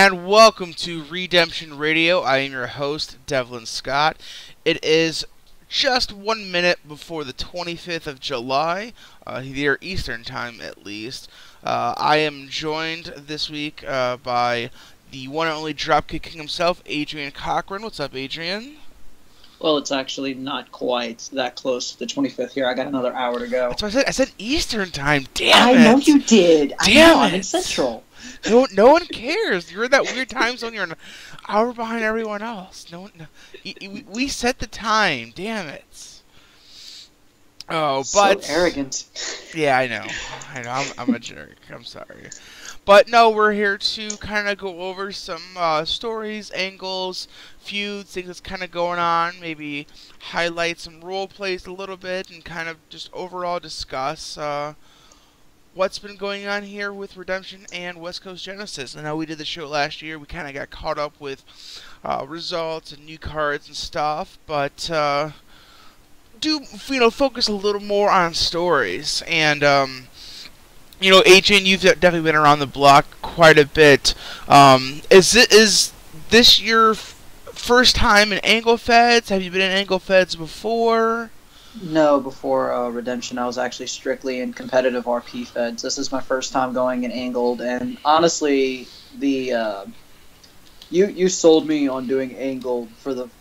And welcome to Redemption Radio. I am your host, Devlin Scott. It is just 1 minute before the 25th of July, here Eastern Time at least. I am joined this week by the one and only Dropkick King himself, Adrien Cochrane. What's up, Adrien? Well, it's actually not quite that close to the 25th here. I got another hour to go. That's what I said. I said Eastern Time. Damn it. I know you did. Damn I'm it. in Central. No one cares. You're in that weird time zone. You're an hour behind everyone else. We set the time. Damn it. Oh, but so arrogant. Yeah, I know. I'm a jerk. I'm sorry. But no, we're here to kind of go over some stories, angles, feuds, things that's kind of going on. Maybe highlight some role plays a little bit, and kind of just overall discuss what's been going on here with Redemption and West Coast Genesis. I know we did the show last year. We kind of got caught up with results and new cards and stuff, but focus a little more on stories. And Adrien, you've definitely been around the block quite a bit. Is this your first time in Angle Feds? Have you been in Angle Feds before? No, before Redemption, I was actually strictly in competitive RP Feds. This is my first time going in Angled, and honestly, you sold me on doing Angled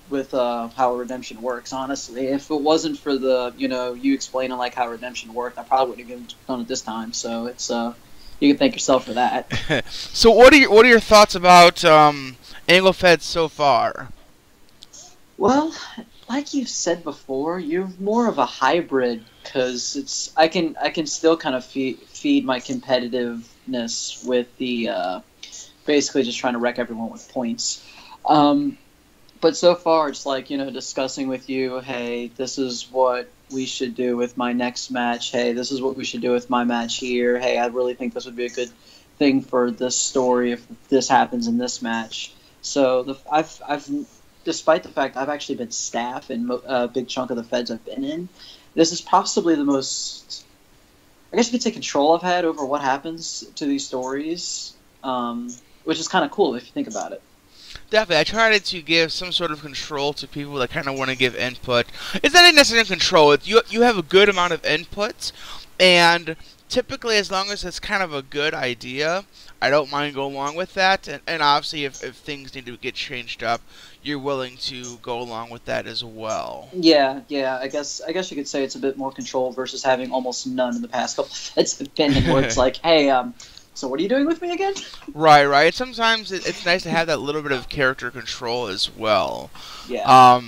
with how Redemption works. Honestly, if it wasn't for you explaining like how Redemption worked, I probably wouldn't have done it this time. So it's you can thank yourself for that. So what are your thoughts about Angle Feds so far? Well, like you've said before, you're more of a hybrid because I can still kind of feed my competitiveness with the basically just trying to wreck everyone with points. But so far it's like, discussing with you, hey, this is what we should do with my next match. Hey, this is what we should do with my match here. Hey, I really think this would be a good thing for this story if this happens in this match. So I've despite the fact I've actually been staff in a big chunk of the Feds I've been in, this is possibly the most, I guess you could say, control I've had over what happens to these stories, which is kind of cool if you think about it. Definitely. I try to give some sort of control to people that kind of want to give input. It's not necessarily control. You have a good amount of input, and typically as long as it's kind of a good idea, I don't mind going along with that. And obviously if things need to get changed up, you're willing to go along with that as well. Yeah. I guess you could say it's a bit more control versus having almost none in the past couple of Feds I've been in, where it's like, hey, so what are you doing with me again? Right. Sometimes it's nice to have that little bit of character control as well. Yeah.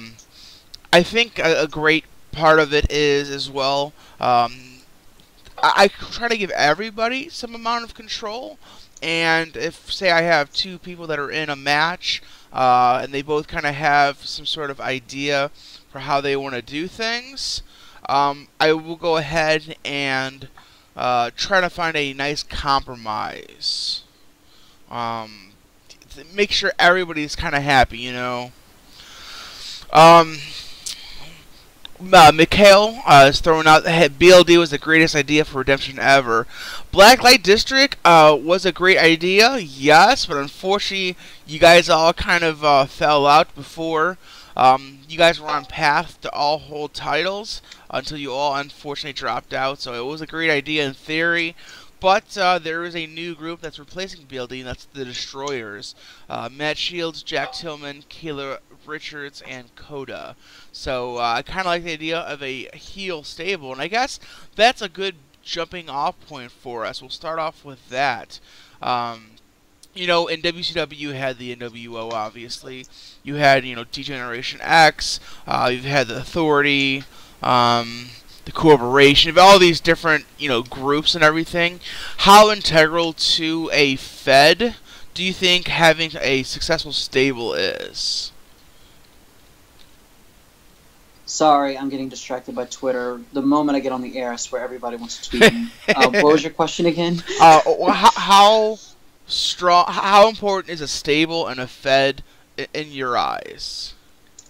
I think a great part of it is as well, I try to give everybody some amount of control. And if, say, I have two people that are in a match, and they both kind of have some sort of idea for how they want to do things, I will go ahead and try to find a nice compromise. Make sure everybody's kind of happy, Mikhail is throwing out that BLD was the greatest idea for Redemption ever. Blacklight District was a great idea, yes, but unfortunately you guys all kind of fell out before you guys were on path to all hold titles until you all unfortunately dropped out. So it was a great idea in theory, but there is a new group that's replacing BLD, and that's the Destroyers. Matt Shields, Jack Tillman, Kayla Richards, and Coda. So I kind of like the idea of a heel stable, and I guess that's a good jumping off point for us. We'll start off with that. In WCW you had the NWO, obviously. You had, D-Generation X. You've had the Authority, the Corporation, of all these different, groups and everything. How integral to a Fed do you think having a successful stable is? Sorry, I'm getting distracted by Twitter. The moment I get on the air, I swear everybody wants to tweet me. What was your question again? How important is a stable and a Fed in your eyes?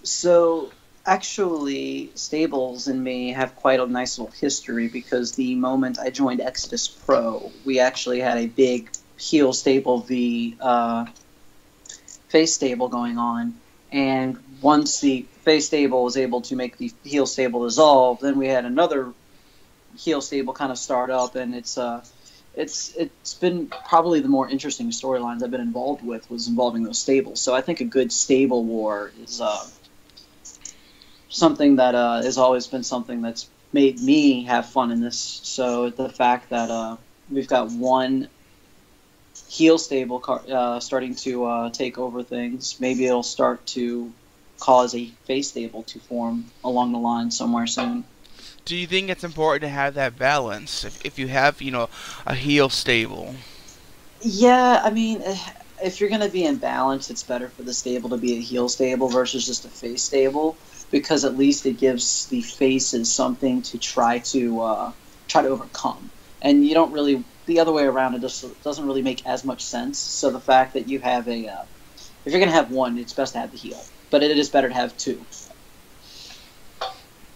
So, actually, stables and me have quite a nice little history, because the moment I joined Exodus Pro, we actually had a big heel stable v face stable going on, and once the face stable was able to make the heel stable dissolve, then we had another heel stable kind of start up, and it's been probably the more interesting storylines I've been involved with was involving those stables. So I think a good stable war is something that has always been something that's made me have fun in this. So the fact that we've got one heel stable starting to take over things, maybe it'll start to cause a face stable to form along the line somewhere soon. Do you think it's important to have that balance if you have, a heel stable? Yeah, I mean, if you're going to be in balance, it's better for the stable to be a heel stable versus just a face stable, because at least it gives the faces something to try to overcome. And you don't really the other way around. It just doesn't really make as much sense. So the fact that you have if you're going to have one, it's best to have the heel, but it is better to have two.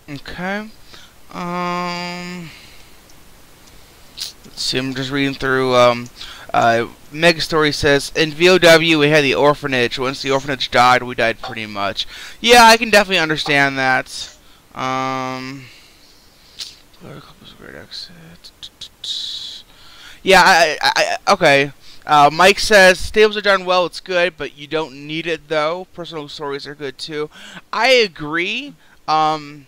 Okay. Let's see. I'm just reading through. Megastory says, in VOW we had the orphanage. Once the orphanage died, we died pretty much. Yeah, I can definitely understand that. Great exit. Yeah, okay. Mike says, stables are done well, it's good, but you don't need it, though. Personal stories are good, too. I agree. I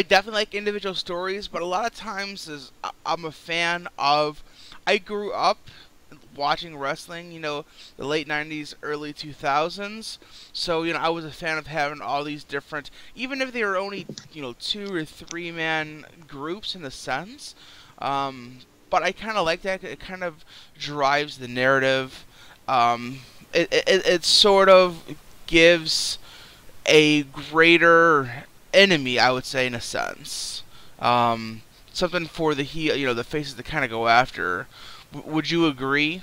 definitely like individual stories, but a lot of times I'm a fan of... I grew up watching wrestling, the late 90s, early 2000s. So, I was a fan of having all these different... Even if they were only, 2 or 3 man groups in a sense. But I kind of like that. It kind of drives the narrative. It sort of gives a greater enemy, I would say, in a sense. Something for the the faces to kind of go after. Would you agree?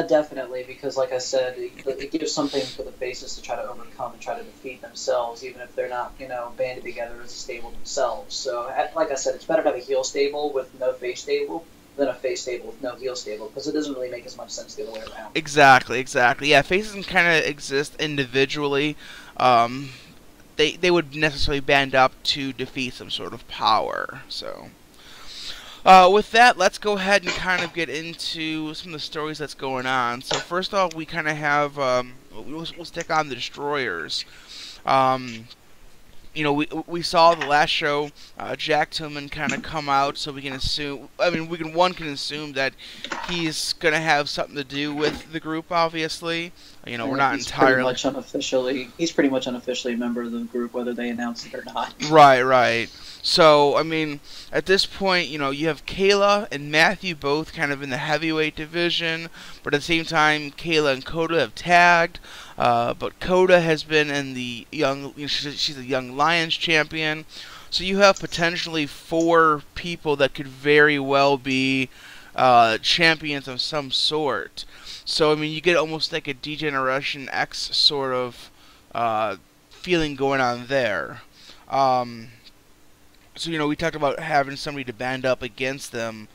Definitely, because like I said, it gives something for the faces to try to overcome and try to defeat themselves, even if they're not, banded together as a stable themselves. So, like I said, it's better to have a heel stable with no face stable than a face stable with no heel stable, because it doesn't really make as much sense the other way around. Exactly. Yeah, faces can kind of exist individually. They would necessarily band up to defeat some sort of power. So. With that, let's go ahead and kind of get into some of the stories that's going on. So first off, we kind of have, we'll stick on the Destroyers. We saw the last show, Jack Tillman kind of come out, so we can assume, one can assume that he's going to have something to do with the group, obviously. We're not entirely... He's pretty much unofficially a member of the group, whether they announce it or not. Right. So, at this point, you have Kayla and Matthew both kind of in the heavyweight division, but at the same time, Kayla and Coda have tagged, but Coda has been in the young, she's a Young Lions champion, so you have potentially 4 people that could very well be champions of some sort. So, you get almost like a D-Generation X sort of feeling going on there. So, we talked about having somebody to band up against them.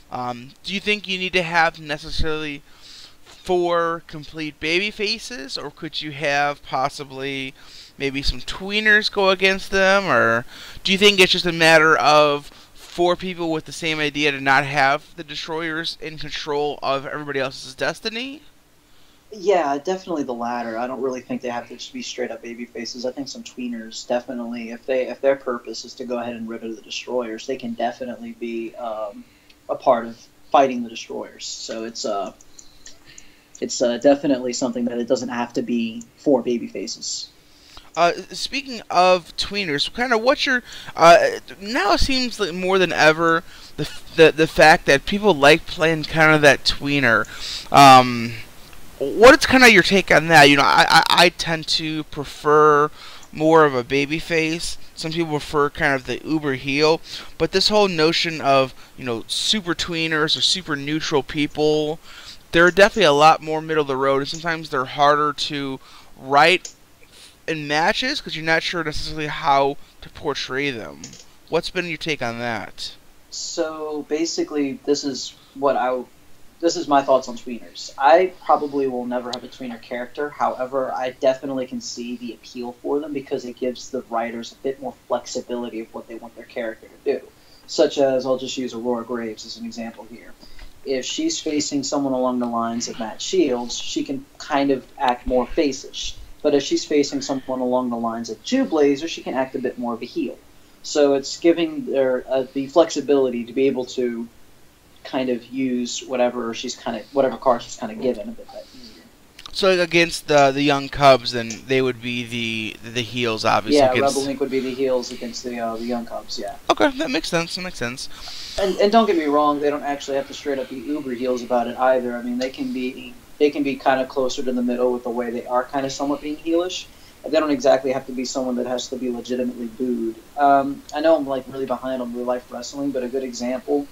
Do you think you need to have necessarily 4 complete baby faces, or could you have possibly maybe some tweeners go against them, or do you think it's just a matter of 4 people with the same idea to not have the Destroyers in control of everybody else's destiny? Yeah, definitely the latter. I don't really think they have to just be straight up baby faces. I think some tweeners definitely, if their purpose is to go ahead and rid of the Destroyers, they can definitely be a part of fighting the Destroyers. So it's definitely something that it doesn't have to be 4 baby faces. Speaking of tweeners, kind of what's your now it seems like more than ever the fact that people like playing kind of that tweener. What is kind of your take on that? I tend to prefer more of a baby face. Some people prefer kind of the uber heel, but this whole notion of super tweeners or super neutral people, they're definitely a lot more middle of the road, and sometimes they're harder to write in matches because you're not sure necessarily how to portray them. What's been your take on that? So basically, this is what this is my thoughts on tweeners. I probably will never have a tweener character. However, I definitely can see the appeal for them because it gives the writers a bit more flexibility of what they want their character to do. Such as, I'll just use Aurora Graves as an example here. If she's facing someone along the lines of Matt Shields, she can kind of act more face-ish. But if she's facing someone along the lines of Jew Blazer, she can act a bit more of a heel. So it's giving her the flexibility to be able to kind of use whatever card she's kind of given a bit that easier. So against the young Cubs, then they would be the heels, obviously. Yeah, against... Rebel Link would be the heels against the young Cubs. Yeah. Okay, that makes sense. That makes sense. And don't get me wrong, they don't actually have to straight up be uber heels about it either. I mean, they can be kind of closer to the middle with the way they are kind of somewhat being heelish. They don't exactly have to be someone that has to be legitimately booed. I know I'm like really behind on real life wrestling, but a good example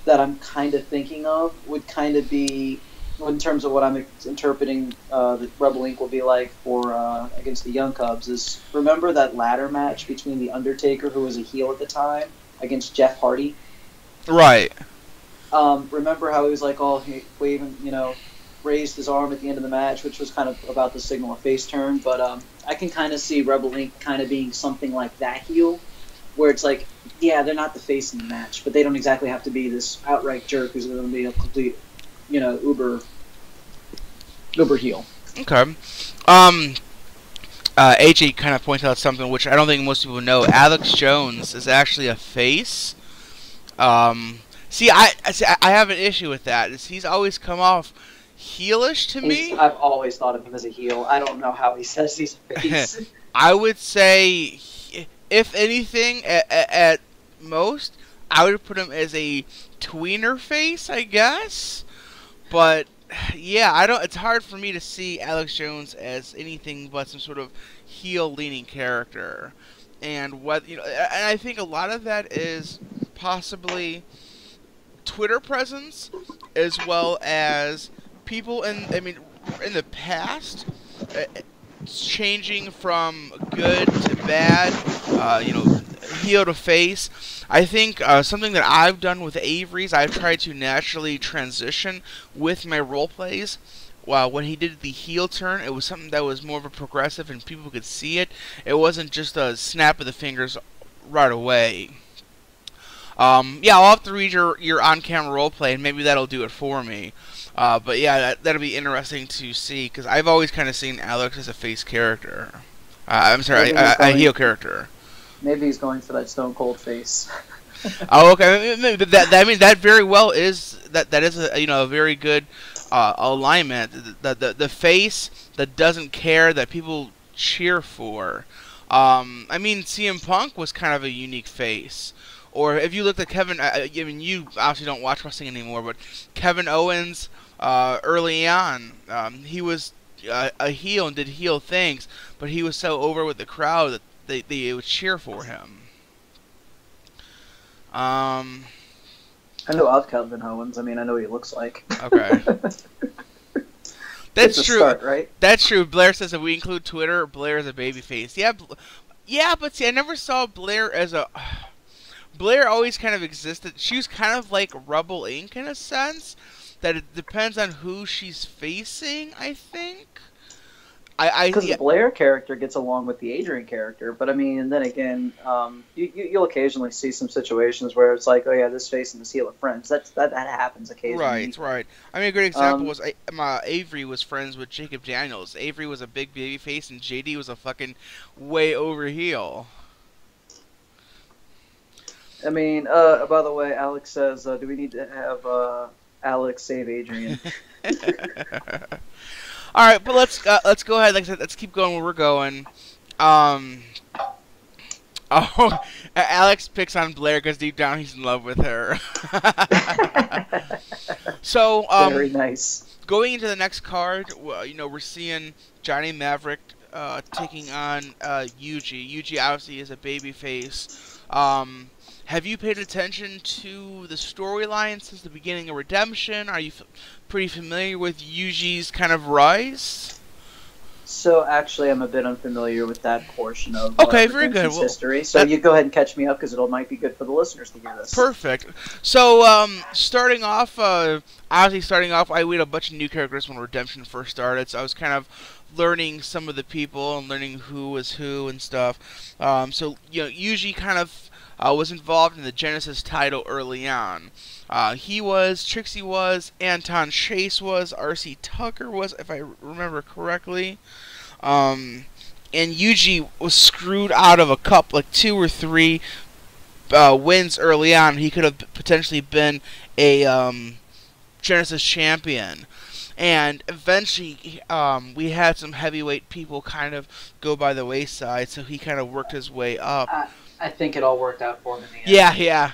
that I'm kind of thinking of would kind of be, in terms of what I'm interpreting the Rebel Inc. will be like for against the Young Cubs, is remember that ladder match between The Undertaker, who was a heel at the time, against Jeff Hardy? Right. Remember how he was like all waving, raised his arm at the end of the match, which was kind of about to signal a face turn, but I can kind of see Rebel Inc. kind of being something like that heel, where it's like, yeah, they're not the face in the match, but they don't exactly have to be this outright jerk who's going to be a complete, uber heel. Okay. AJ kind of pointed out something which I don't think most people know. Alex Jones is actually a face. See, I have an issue with that. He's always come off heelish to me. I've always thought of him as a heel. I don't know how he says he's a face. I would say, if anything, at most, I would put him as a tweener face, I guess. But yeah, it's hard for me to see Alex Jones as anything but some sort of heel-leaning character. And and I think a lot of that is possibly Twitter presence, as well as people in the past, changing from good to bad, heel to face. I think something that I've done with Avery's, I've tried to naturally transition with my role plays. When he did the heel turn, it was something that was more of a progressive and people could see it. It wasn't just a snap of the fingers right away. I'll have to read your on-camera role play, and maybe that'll do it for me. But yeah, that'll be interesting to see, because I've always kind of seen Alex as a face character. I'm sorry, a heel character. Maybe he's going for that Stone Cold face. Oh, okay. That very well is that is a very good alignment. The face that doesn't care, that people cheer for. CM Punk was kind of a unique face. Or if you look at Kevin, you obviously don't watch wrestling anymore, but Kevin Owens, early on, he was a heel and did heel things, but he was so over with the crowd that they would cheer for him. I know of Kevin Owens. I know what he looks like. Okay. That's true. Start, right? That's true. Blair says if we include Twitter, Blair is a babyface. Yeah, but see, I never saw Blair as a... Blair always kind of existed. She was kind of like Rebel Inc. in a sense, that it depends on who she's facing, I think. Because the Blair character gets along with the Adrien character, but then again, you'll occasionally see some situations where it's like, oh yeah, this face and this heel are friends. That happens occasionally. Right. A good example was Avery was friends with Jacob Daniels. Avery was a big baby face, and JD was a fucking way over heel. By the way, Alex says, do we need to have Alex save Adrien? All right, but let's go ahead. Like I said, let's keep going where we're going. Alex picks on Blair because deep down he's in love with her. So, very nice. Going into the next card, we're seeing Johnny Maverick taking on Yuji. Yuji obviously is a babyface. Have you paid attention to the storyline since the beginning of Redemption? Are you pretty familiar with Yuji's kind of rise? So actually, I'm a bit unfamiliar with that portion of Okay, very good. Redemption's Well, history. So that you go ahead and catch me up because it might be good for the listeners to hear this. perfect. So, starting off, honestly, starting off, we had a bunch of new characters when Redemption first started. So I was kind of learning some of the people and learning who was who and stuff. So Yuji kind of was involved in the Genesis title early on. He was, Trixie was, Anton Chase was, R.C. Tucker was, if I remember correctly. And Yuji was screwed out of a cup, like 2 or 3 wins early on. He could have potentially been a Genesis champion. And eventually, we had some heavyweight people kind of go by the wayside, so he kind of worked his way up. I think it all worked out for him in the end. Yeah.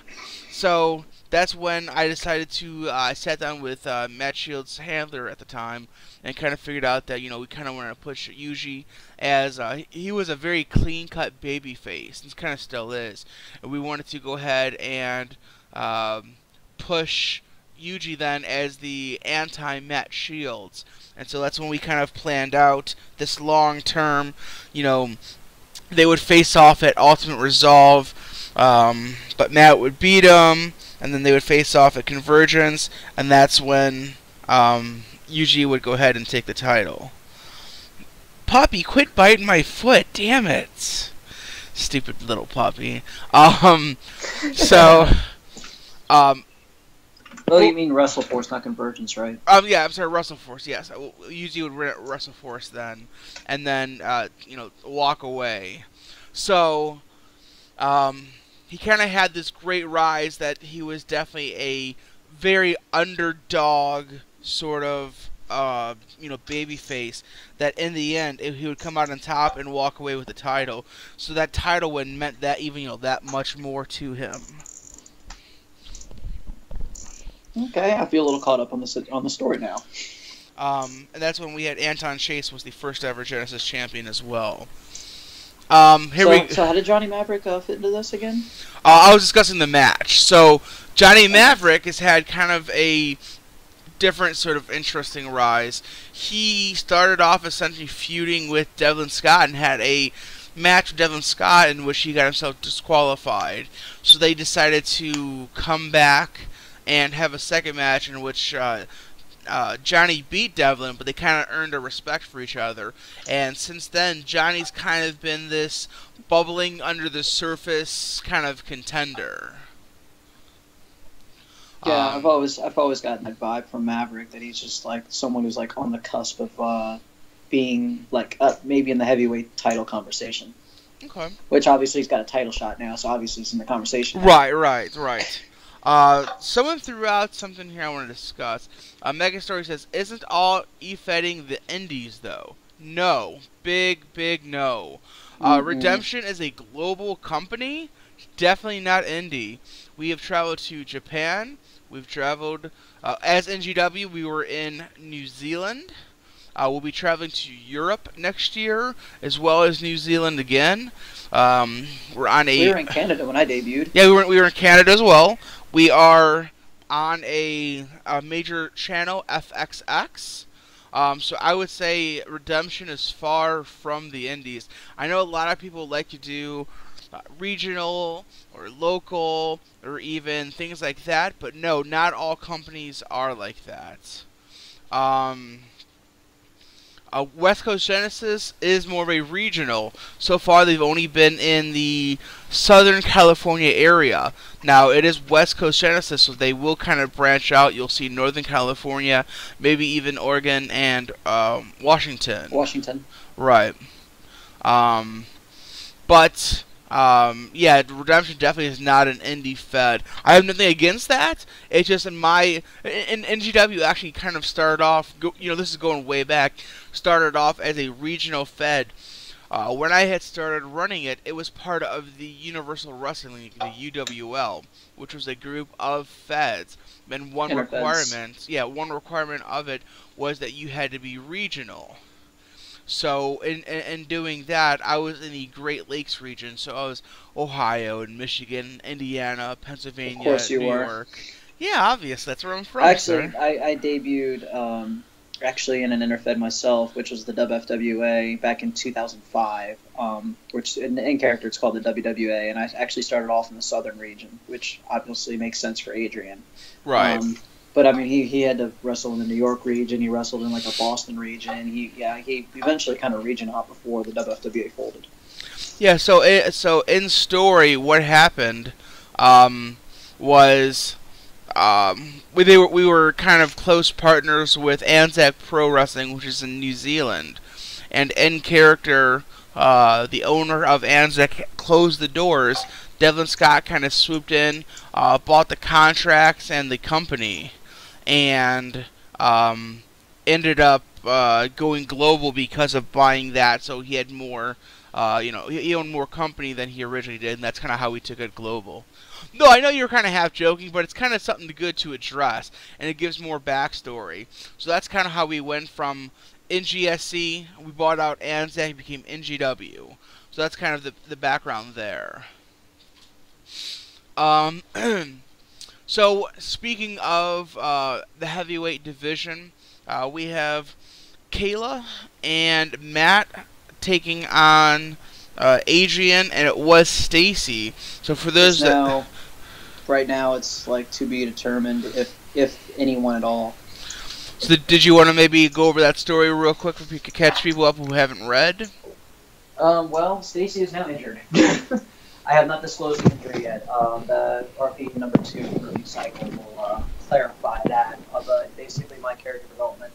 So that's when I decided to, I sat down with Matt Shields' handler at the time and kind of figured out that, we kind of wanted to push Yuji as, he was a very clean-cut baby face, and kind of still is. And we wanted to go ahead and push Yuji then as the anti-Matt Shields. And so that's when we kind of planned out this long-term, they would face off at Ultimate Resolve, but Matt would beat him, and then they would face off at Convergence, and that's when Yuji would go ahead and take the title. Puppy, quit biting my foot, damn it. Stupid little puppy. So, oh, you mean WrestleForce, not Convergence, right? Yeah, I'm sorry, WrestleForce, yes. Yuji would win at WrestleForce then, and then, walk away. So, he kind of had this great rise that he was definitely a very underdog sort of, baby face, that in the end, he would come out on top and walk away with the title. So that title would meant that even, that much more to him. Okay, I feel a little caught up on the story now. And that's when we had Anton Chase was the first ever Genesis champion as well. So how did Johnny Maverick fit into this again? I was discussing the match. So Johnny Maverick has had kind of a different sort of interesting rise. He started off essentially feuding with Devlin Scott and had a match with Devlin Scott in which he got himself disqualified. So they decided to come back and have a second match in which Johnny beat Devlin, but they kind of earned a respect for each other. And since then, Johnny's kind of been this bubbling under the surface kind of contender. Yeah, I've always gotten that vibe from Maverick that he's just like someone who's like on the cusp of being like maybe in the heavyweight title conversation. Okay. Which obviously he's got a title shot now, so obviously he's in the conversation now. Right. Someone threw out something here I want to discuss. Megastory says, "Isn't all e-fetting the indies though?" No, big no. Redemption is a global company. Definitely not indie. We have traveled to Japan. We've traveled as NGW. We were in New Zealand. We'll be traveling to Europe next year, as well as New Zealand again. We were in Canada when I debuted. Yeah, we were in Canada as well. We are on a major channel, FXX. So I would say Redemption is far from the indies. I know a lot of people like to do regional or local or even things like that, but no, not all companies are like that. West Coast Genesis is more of a regional. So far, they've only been in the Southern California area. Now, it is West Coast Genesis, so they will kind of branch out. You'll see Northern California, maybe even Oregon and Washington. Right. Yeah, Redemption definitely is not an indie fed. I have nothing against that. It's just in NGW actually kind of started off, this is going way back, started off as a regional fed. When I had started running it, it was part of the Universal Wrestling League, the UWL, which was a group of feds. And one requirement of it was that you had to be regional. So in doing that, I was in the Great Lakes region. So I was Ohio and Michigan, Indiana, Pennsylvania, New York. Yeah, obviously that's where I'm from. Actually, I debuted actually in an interfed myself, which was the WFWA back in 2005. Which in character it's called the WWA, and I actually started off in the southern region, which obviously makes sense for Adrien. Right. But I mean, he had to wrestle in the New York region. He wrestled in like a Boston region. He eventually kind of region hopped before the WFWA folded. Yeah. So in story, what happened was we were kind of close partners with Anzac Pro Wrestling, which is in New Zealand, and in character, the owner of Anzac closed the doors. Devlin Scott kind of swooped in, bought the contracts and the company, and ended up going global because of buying that. So he had more, he owned more company than he originally did, and that's kind of how we took it global. No, I know you were kind of half joking, but it's kind of something good to address, and it gives more backstory. So that's kind of how we went from NGSC, we bought out Anzac, became NGW. So that's kind of the background there. So speaking of the heavyweight division, we have Kayla and Matt taking on Adrien, and it was Stacy. So for those right now it's like to be determined if anyone at all. So did you want to maybe go over that story real quick if you could catch people up who haven't read? Well, Stacy is now injured. I have not disclosed the injury yet. The RP number 2 review cycle will clarify that. But basically, my character development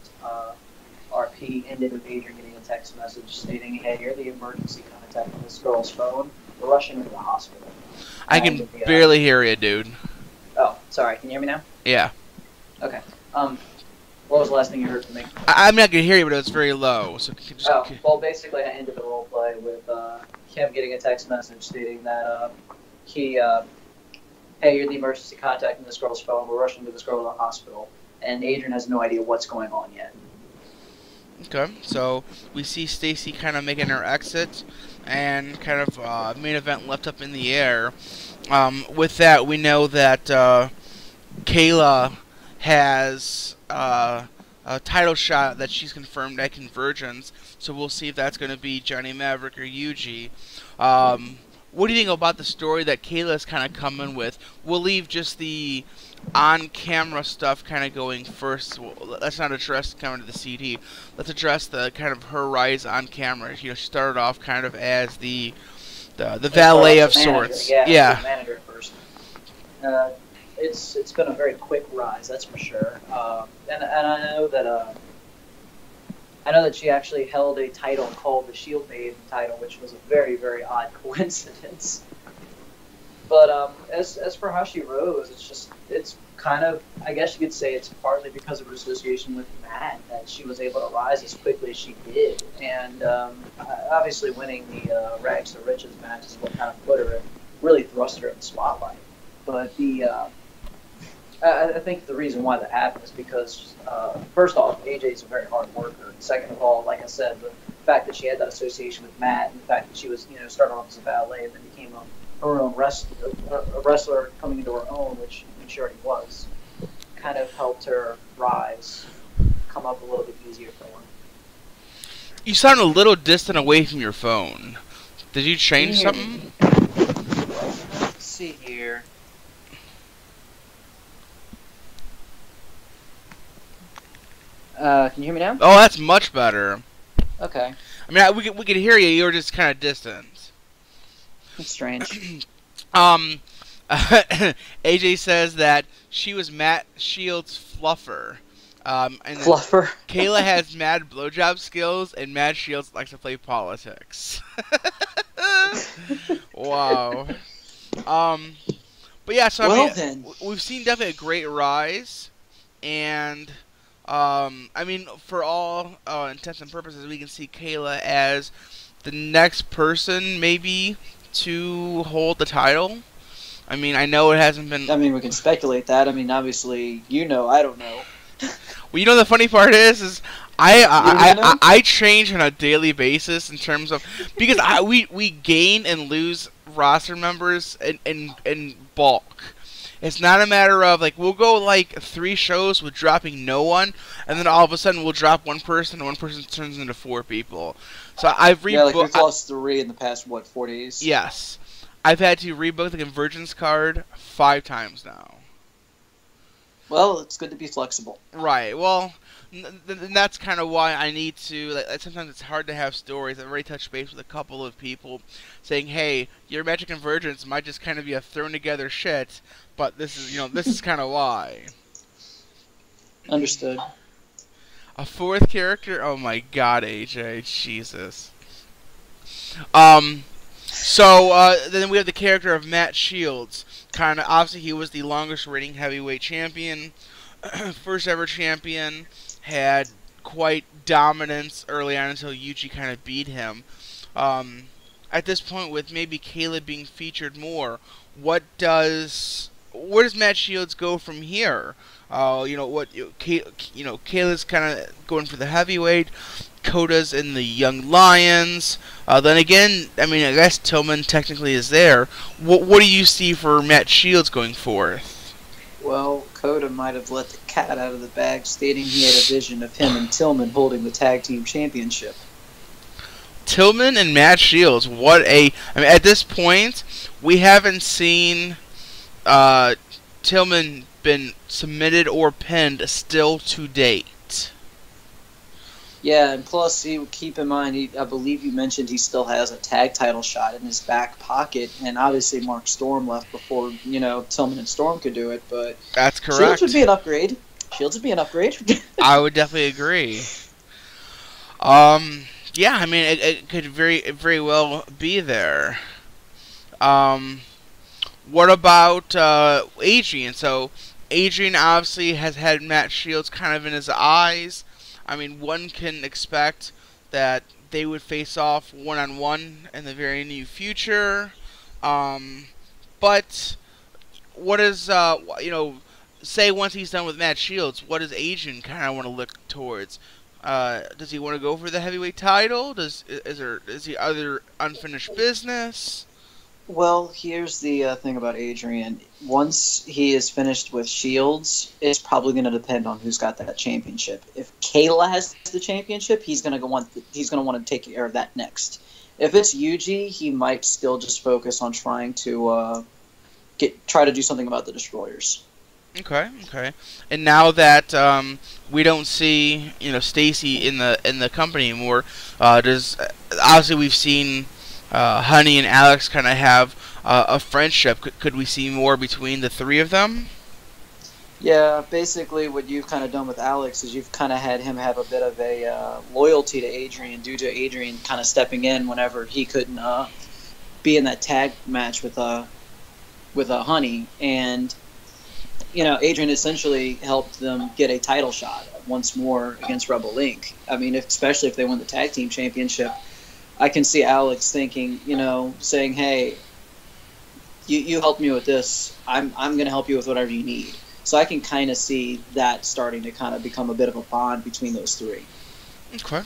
RP ended with Adrien getting a text message stating, "Hey, you're the emergency contact on this girl's phone. We're rushing her to the hospital." I can barely hear you, dude. Oh, sorry. Can you hear me now? Yeah. Okay. What was the last thing you heard from me? I'm not gonna hear you, but it was very low. So well, basically, I ended the role play with him getting a text message stating that hey, you're the emergency contact on this girl's phone. We're rushing to this girl to the hospital, and Adrien has no idea what's going on yet. Okay, so we see Stacy kind of making her exit, and kind of main event left up in the air. With that, we know that Kayla has a title shot that she's confirmed at Convergence, so we'll see if that's going to be Johnny Maverick or Yuji. What do you think about the story that Kayla's kind of coming with? We'll leave just the on-camera stuff kind of going first. Well, let's not address kind of the CD. Let's address the kind of her rise on camera. You know, she started off kind of as the valet of sorts. Yeah. Manager at first. It's been a very quick rise, that's for sure. And I know that she actually held a title called the Shield Maiden title, which was a very, very odd coincidence. But as for how she rose, it's kind of, I guess you could say it's partly because of her association with Matt that she was able to rise as quickly as she did. And obviously winning the Rags to Riches match is what kind of put her in, really thrust her in the spotlight. But I think the reason why that happened is because, first off, AJ's a very hard worker. Second of all, like I said, the fact that she had that association with Matt and the fact that she was, started off as a valet and then became her own a wrestler coming into her own, which she already was, kind of helped her rise, come up a little bit easier for her. You sound a little distant away from your phone. Did you change something? Let's see here. Can you hear me now? Oh, that's much better. Okay. I mean, we could hear you. You were just kind of distant. That's strange. AJ says that she was Matt Shields' fluffer. And fluffer? Kayla has mad blowjob skills, and Matt Shields likes to play politics. Wow. But yeah, so I mean, we've seen definitely a great rise, and I mean, for all intents and purposes, we can see Kayla as the next person, maybe, to hold the title. I mean, I know it hasn't been... I mean, we can speculate that. I mean, obviously, I don't know. Well, the funny part is I change on a daily basis in terms of... Because we gain and lose roster members in bulk. It's not a matter of like we'll go like 3 shows with dropping no one, and then all of a sudden we'll drop one person, and one person turns into 4 people. So I've Yeah, like we've rebooked. lost 3 in the past 4 days. Yes, I've had to rebook the Convergence card 5 times now. Well, it's good to be flexible. Right. Well, and that's kind of why I need to. Like, sometimes it's hard to have stories. I've already touched base with a couple of people, saying, "Hey, your Magic Convergence might just kind of be a thrown together shit, but this is, this is kind of why." Understood. A 4th character? Oh my God, AJ, Jesus. So then we have the character of Matt Shields. Kind of obviously he was the longest reigning heavyweight champion, first ever champion. Had quite dominance early on until Yuji kind of beat him. At this point, with maybe Caleb being featured more, where does Matt Shields go from here? Caleb's kind of going for the heavyweight. Koda's in the Young Lions. Then again, I mean, I guess Tillman technically is there. What do you see for Matt Shields going forth? Well, Coda might have let the cat out of the bag, stating he had a vision of him and Tillman holding the tag team championship. Tillman and Matt Shields. I mean, at this point, we haven't seen Tillman been submitted or pinned still to date. Yeah, and plus, keep in mind, I believe you mentioned he still has a tag title shot in his back pocket, and obviously Mark Storm left before, Tillman and Storm could do it, but... That's correct. Shields would be an upgrade. I would definitely agree. Yeah, I mean, it could very, very well be there. What about Adrien? So, Adrien obviously has had Matt Shields kind of in his eyes. I mean, one can expect that they would face off one-on-one in the very near future. But what is, say once he's done with Matt Shields, what does Adrien kind of want to look towards? Does he want to go for the heavyweight title? Is he other unfinished business? Well, here's the thing about Adrien. Once he is finished with Shields, it's probably going to depend on who's got that championship. If Kayla has the championship, he's going to want to take care of that next. If it's Yuji, he might still just focus on trying to try to do something about the Destroyers. Okay. And now that we don't see Stacy in the company anymore, obviously we've seen Honey and Alex kind of have a friendship. Could we see more between the 3 of them? Yeah, basically what you've kind of done with Alex is you've kind of had him have a bit of a loyalty to Adrien due to Adrien kind of stepping in whenever he couldn't be in that tag match with Honey, and Adrien essentially helped them get a title shot once more against Rebel Inc. I mean, especially if they win the tag team championship, I can see Alex thinking, saying, "Hey, you helped me with this. I'm going to help you with whatever you need." So I can kind of see that starting to kind of become a bit of a bond between those 3. Okay.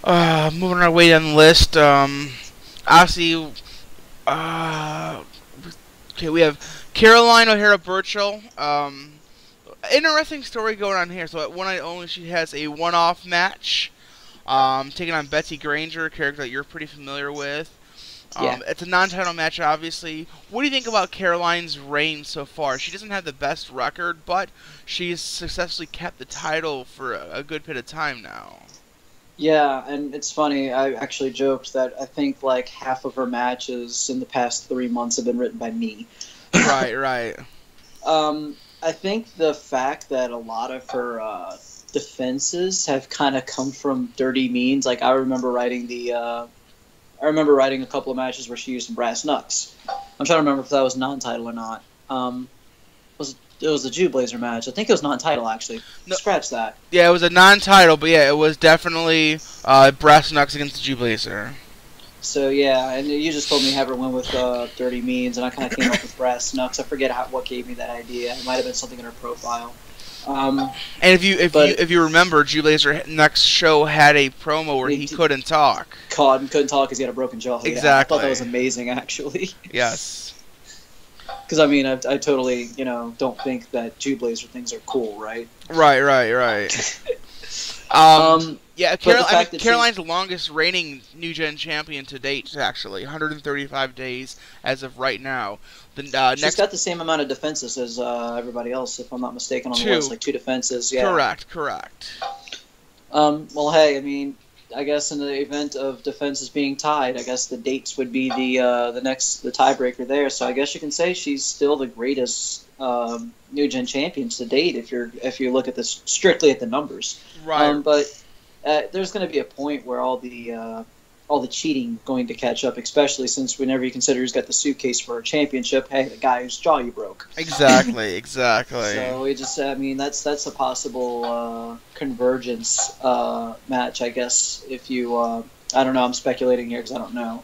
Moving our way down the list. Obviously, we have Caroline O'Hara Burchill. Interesting story going on here. So at One Night Only, she has a one-off match. Taking on Betsy Granger, a character that you're pretty familiar with. Yeah. It's a non-title match, obviously. What do you think about Caroline's reign so far? She doesn't have the best record, but she's successfully kept the title for a good bit of time now. Yeah, and it's funny. I actually joked that I think like half of her matches in the past 3 months have been written by me. Right. I think the fact that a lot of her defenses have kind of come from dirty means. Like I remember writing a couple of matches where she used some brass knucks. I'm trying to remember if that was non-title or not. It was the Jew Blazer match. I think it was non-title actually. No, scratch that. Yeah, it was a non-title, but yeah, it was definitely brass knucks against the Jew Blazer. So yeah, and you just told me to have her win with dirty means, and I kind of came up with brass knucks. I forget what gave me that idea. It might have been something in her profile. And if you remember, Jew Blazer next show had a promo where he couldn't talk. Couldn't talk because he had a broken jaw. Exactly. Yeah, I thought that was amazing, actually. Yes. Because I mean, I totally don't think that Jew Blazer things are cool, right? Right. Yeah, But the fact that Caroline's the longest reigning New Gen champion to date, actually, 135 days as of right now. The she's got the same amount of defenses as everybody else, if I'm not mistaken, on the list, like 2 defenses. Yeah. Correct. Well, hey, I mean, I guess in the event of defenses being tied, I guess the dates would be the tiebreaker there. So I guess you can say she's still the greatest New Gen champions to date if you look at this strictly at the numbers. Right. But there's going to be a point where all the cheating going to catch up, especially since whenever you consider who's got the suitcase for a championship, hey, the guy whose jaw you broke. Exactly. So we just, I mean, that's a possible convergence match, I guess. If you, I don't know, I'm speculating here because I don't know.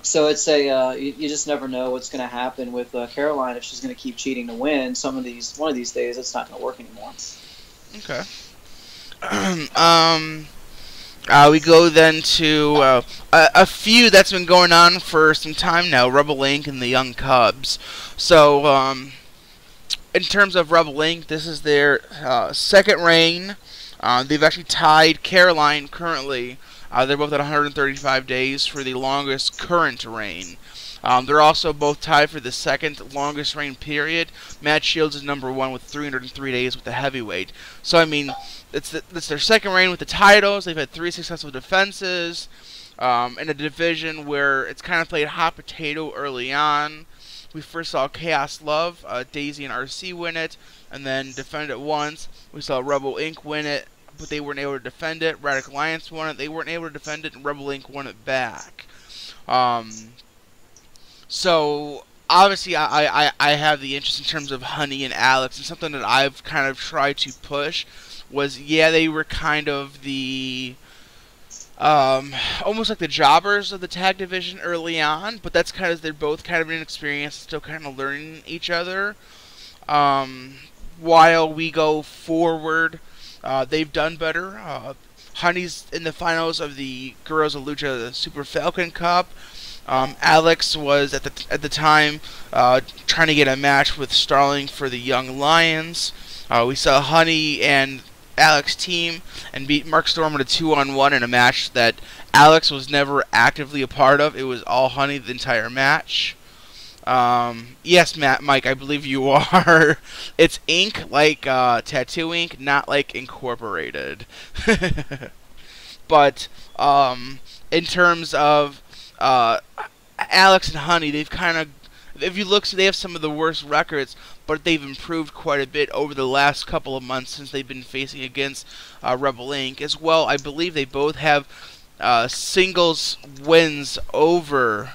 So it's you just never know what's going to happen with Caroline if she's going to keep cheating to win. One of these days, it's not going to work anymore. Okay. We go then to a feud that's been going on for some time now, Rebel Inc. and the Young Cubs. So, in terms of Rebel Inc., this is their second reign. They've actually tied Caroline currently. They're both at 135 days for the longest current reign. They're also both tied for the second longest reign period. Matt Shields is number 1 with 303 days with the heavyweight. So, I mean, it's their second reign with the titles. They've had 3 successful defenses in a division where it's kind of played hot potato early on. We first saw Chaos Love, Daisy and RC win it, and then defend it once. We saw Rebel Inc. win it, but they weren't able to defend it. Radical Alliance won it, they weren't able to defend it, and Rebel Inc. won it back. So obviously I have the interest in terms of Honey and Alex, and something that I've kind of tried to push was, yeah, they were kind of the almost like the jobbers of the tag division early on, but that's kind of, they're both kind of inexperienced, still kind of learning each other. While we go forward, they've done better. Honey's in the finals of the Girls of Lucha, the Super Falcon Cup. Alex was at the time trying to get a match with Starling for the Young Lions. We saw Honey and Alex team and beat Mark Storm in a 2-on-1 in a match that Alex was never actively a part of. It was all Honey the entire match. Yes, Mike, I believe you are. It's ink like tattoo ink, not like incorporated. But in terms of Alex and Honey, they've kind of, if you look, they have some of the worst records, but they've improved quite a bit over the last couple of months since they've been facing against Rebel Inc. As well, I believe they both have singles wins over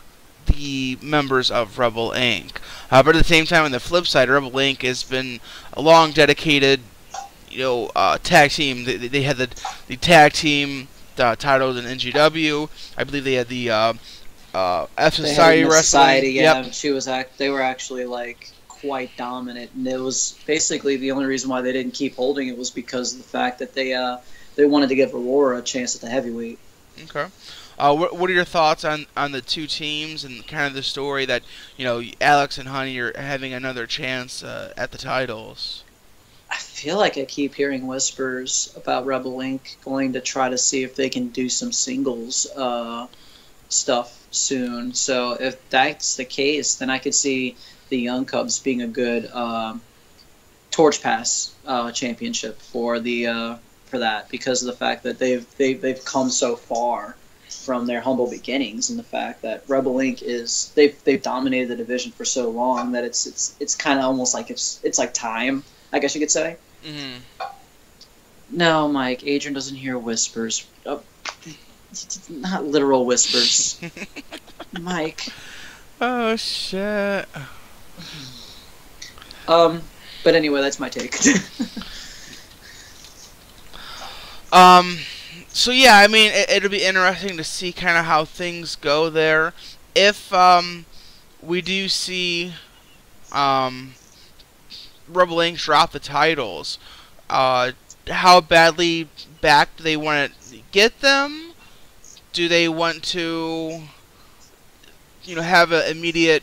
the members of Rebel Inc. But at the same time, on the flip side, Rebel Inc. has been a long dedicated, tag team. They had the tag team titles in NGW. I believe they had the F Society Wrestling. Society, yeah. Yep. They were actually like quite dominant, and it was basically the only reason why they didn't keep holding it was because of the fact that they wanted to give Aurora a chance at the heavyweight. Okay. What are your thoughts on the two teams and kind of the story that Alex and Honey are having another chance at the titles? I feel like I keep hearing whispers about Rebel Inc. going to try to see if they can do some singles stuff soon. So if that's the case, then I could see the Young Cubs being a good torch pass championship for that, because of the fact that they've come so far from their humble beginnings, and the fact that Rebel Inc. is they've dominated the division for so long that it's kind of almost like it's like time, I guess you could say. Mm-hmm. No, Mike, Adrien doesn't hear whispers. Not literal whispers. Mike. Oh shit. But anyway, that's my take. So yeah, I mean, it'll be interesting to see kind of how things go there. If we do see Rebel Inc. drop the titles, how badly back do they want to get them? Do they want to have an immediate,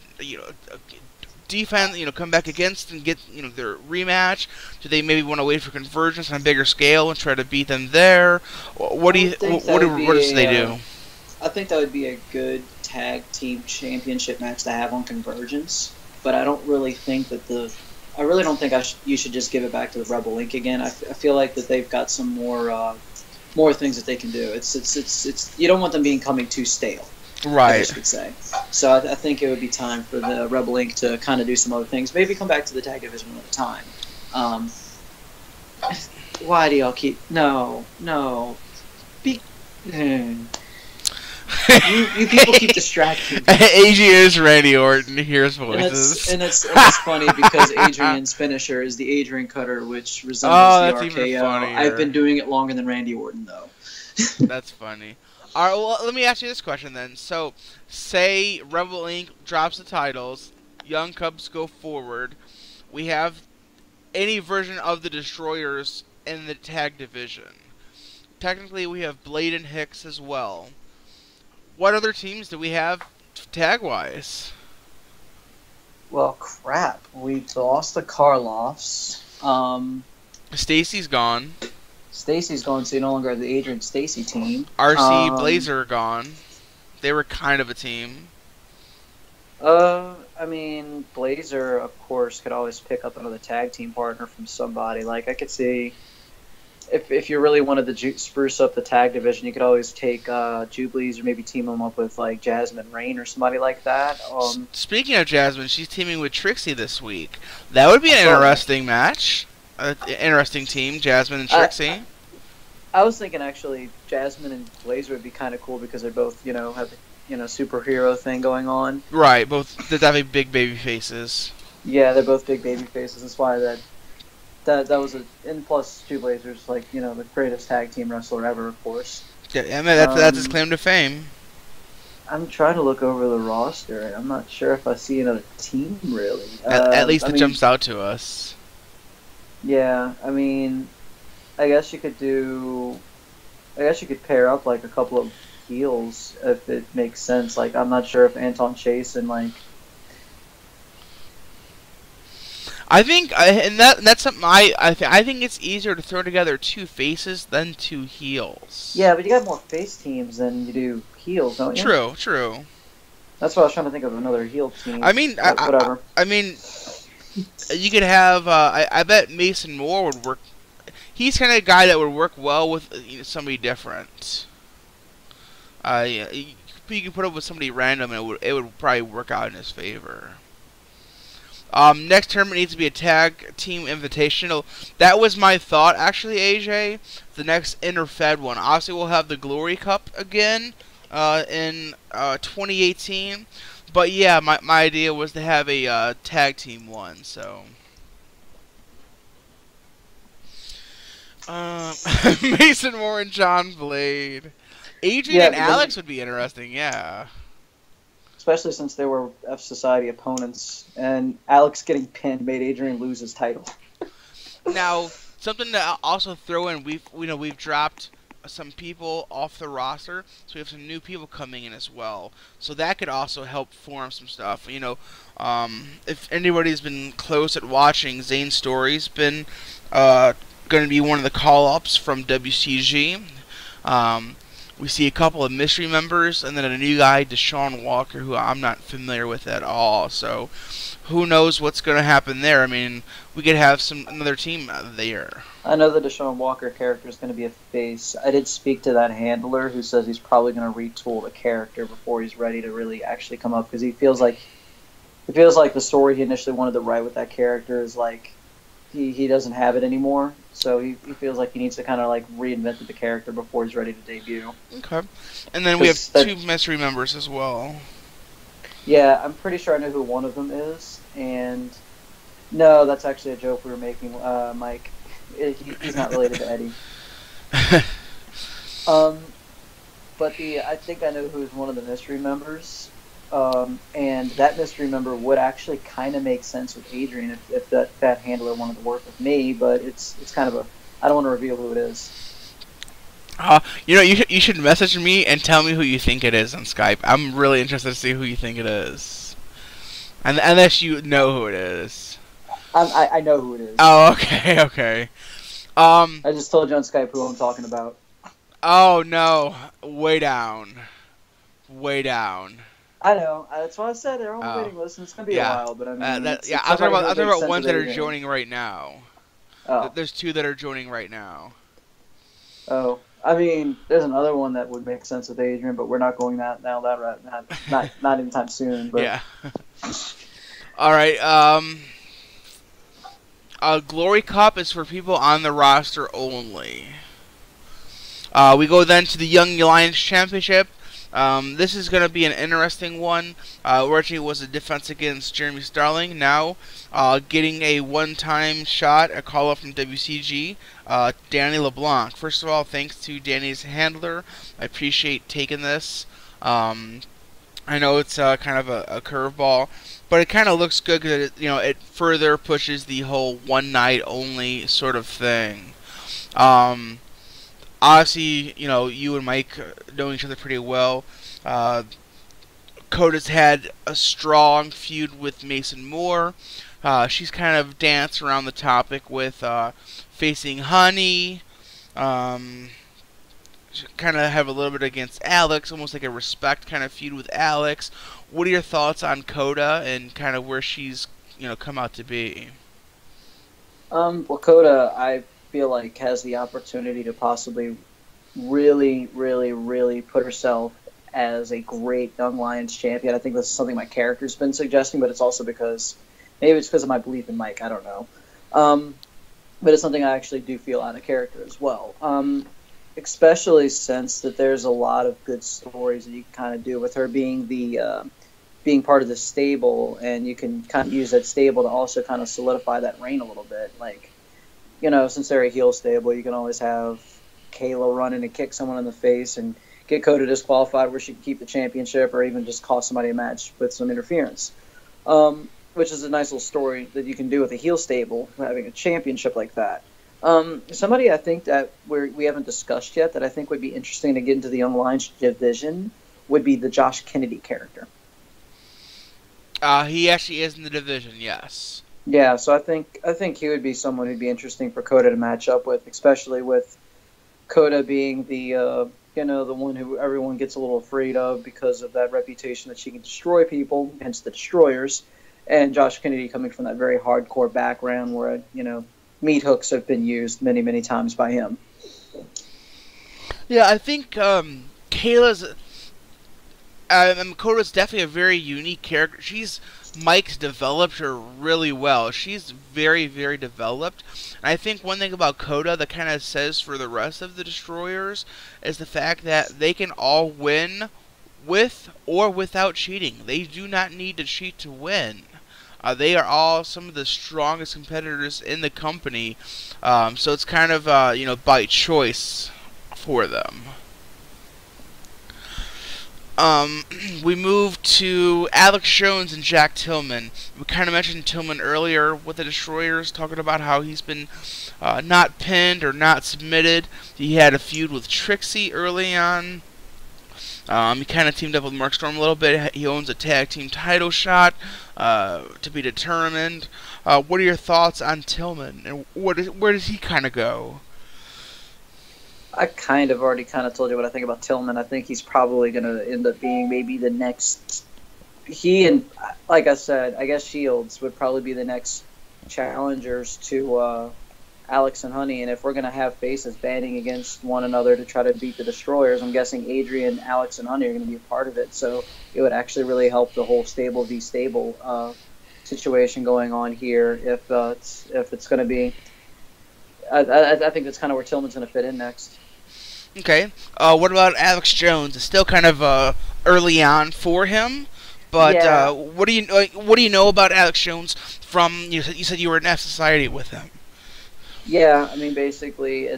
defense, come back against and get, their rematch? Do they maybe want to wait for convergence on a bigger scale and try to beat them there? What I do you, would think that what would do, what be do they a, do? I think that would be a good tag team championship match to have on Convergence, but I don't really think that I really don't think you should just give it back to the Rebel Link again. I feel like that they've got some more things that they can do. It's you don't want them becoming too stale, I Right. guess you could say. So I think it would be time for the Rebel Link to kind of do some other things. Maybe come back to the tag division another time. Why do y'all keep no? Be. You people keep distracting me. Adrien is Randy Orton. Hears And voices. it's funny because Adrian's finisher is the Adrian Cutter, which resembles Oh, the that's even RKO. funnier. I've been doing it longer than Randy Orton, though. That's funny. All right, well, let me ask you this question then. So, say Rebel Inc. drops the titles, Young Cubs go forward. We have any version of the Destroyers in the tag division. Technically, we have Blade and Hicks as well. What other teams do we have tag-wise? Well, crap. We lost the Karloffs. Stacy's gone. Stacy's gone, so you no longer have the Adrian Stacy team. RC Blazer are gone. They were kind of a team. I mean, Blazer, of course, could always pick up another tag team partner from somebody. Like, I could see, if you really wanted to spruce up the tag division, you could always take Jubilees or maybe team them up with, like, Jasmine Rain or somebody like that. Speaking of Jasmine, she's teaming with Trixie this week. That would be an interesting match. Interesting team, Jasmine and Trixie. I was thinking, actually, Jasmine and Blazer would be kind of cool because they both, have superhero thing going on. Right, both they're definitely big baby faces. Yeah, they're both big baby faces. That's why that was and plus two Blazers, like, the greatest tag team wrestler ever, of course. Yeah, I mean, that's his claim to fame. I'm trying to look over the roster, and I'm not sure if I see another team really. At least it jumps out to us. Yeah, I mean, I guess you could pair up like a couple of heels if it makes sense. Like, I'm not sure if Anton Chase and like. I think, and that's something I think it's easier to throw together two faces than two heels. Yeah, but you got more face teams than you do heels, don't you? True. That's why I was trying to think of another heel team. I mean, whatever. I mean, you could have. I bet Mason Moore would work. He's kind of a guy that would work well with somebody different. Yeah, you could put up with somebody random, and it would probably work out in his favor. Next tournament needs to be a tag team invitational. That was my thought, actually, AJ. The next Interfed one. Obviously, we'll have the Glory Cup again in 2018. But yeah, my idea was to have a tag team one. So Mason Moore and John Blade. Adrien and Alex would be interesting, yeah. Especially since they were F Society opponents, and Alex getting pinned made Adrien lose his title. Now, something to also throw in, we've dropped some people off the roster, so we have some new people coming in as well. So that could also help form some stuff. If anybody's been close at watching, Zane Story's been going to be one of the call-ups from WCG. We see a couple of mystery members, and then a new guy, Deshaun Walker, who I'm not familiar with at all. So, who knows what's going to happen there? I mean, we could have another team there. I know the Deshaun Walker character is going to be a face. I did speak to that handler who says he's probably going to retool the character before he's ready to really actually come up, because he feels like the story he initially wanted to write with that character is like he doesn't have it anymore. So he feels like he needs to kind of like reinvent the character before he's ready to debut. Okay. And then we have two mystery members as well. Yeah, I'm pretty sure I know who one of them is. And no, that's actually a joke we were making, Mike. He's not related to Eddie. But I think I know who's one of the mystery members. And that mystery member would actually kind of make sense with Adrien if that handler wanted to work with me, but it's kind of I don't want to reveal who it is. You should message me and tell me who you think it is on Skype. I'm really interested to see who you think it is, and unless you know who it is. I know who it is. Oh, okay, okay. I just told you on Skype who I'm talking about. Oh no, way down, way down. I know. That's why I said they're on the Oh, wing list, and it's gonna be a yeah. while. But I mean, Yeah, it's somebody I'm who talking makes about sense ones with that are Adrian. joining right now. Oh, There's two that are joining right now. oh. I mean, there's another one that would make sense with Adrian, but we're not going that now. That right, not anytime soon. But Yeah. All right. Glory Cup is for people on the roster only. We go then to the Young Lions Championship. This is going to be an interesting one. Originally was a defense against Jeremy Starling. Now, getting a one-time shot, a call-up from WCG, Danny LeBlanc. First of all, thanks to Danny's handler. I appreciate taking this. I know it's kind of a curveball, but it kind of looks good because it further pushes the whole one-night only sort of thing. Obviously, you and Mike know each other pretty well. Coda's had a strong feud with Mason Moore. She's kind of danced around the topic with facing Honey. She kind of have a little bit against Alex, almost like a respect kind of feud with Alex. What are your thoughts on Coda and kind of where she's come out to be? Well, Coda, I feel like has the opportunity to possibly really, really, really put herself as a great Young Lions champion. I think this is something my character's been suggesting, but it's also maybe it's because of my belief in Mike. I don't know. But it's something I actually do feel out of character as well. Especially since that there's a lot of good stories that you can kind of do with her being being part of the stable, and you can kind of use that stable to also kind of solidify that reign a little bit. Like, since they're a heel stable, you can always have Kayla run in and kick someone in the face and get Coda disqualified where she can keep the championship, or even just cost somebody a match with some interference. Which is a nice little story that you can do with a heel stable, having a championship like that. Somebody I think that we haven't discussed yet that I think would be interesting to get into the Young Lions division would be the Josh Kennedy character. He actually is in the division, yes. Yeah, so I think he would be someone who'd be interesting for Coda to match up with, especially with Coda being the the one who everyone gets a little afraid of because of that reputation that she can destroy people, hence the Destroyers, and Josh Kennedy coming from that very hardcore background where meat hooks have been used many, many times by him. Yeah, I think Kayla's Makoto's definitely a very unique character. Mike's developed her really well. She's very, very developed. And I think one thing about Coda that kind of says for the rest of the Destroyers is the fact that they can all win with or without cheating. They do not need to cheat to win. They are all some of the strongest competitors in the company. So it's kind of, by choice for them. We move to Alex Jones and Jack Tillman. We kind of mentioned Tillman earlier with the Destroyers, talking about how he's been not pinned or not submitted. He had a feud with Trixie early on. He kind of teamed up with Mark Storm a little bit. He owns a tag team title shot to be determined. What are your thoughts on Tillman, and where does he kind of go? I kind of already told you what I think about Tillman. I think he's probably going to end up being maybe the next. He and, like I said, I guess Shields would probably be the next challengers to Alex and Honey. And if we're going to have faces banding against one another to try to beat the Destroyers, I'm guessing Adrien, Alex, and Honey are going to be a part of it. So it would actually really help the whole stable v stable situation going on here if it's going to be. I think that's kind of where Tillman's going to fit in next. Okay. What about Alex Jones? It's still kind of early on for him, but yeah. What do you know about Alex Jones from you said you were in F Society with him? Yeah, I mean basically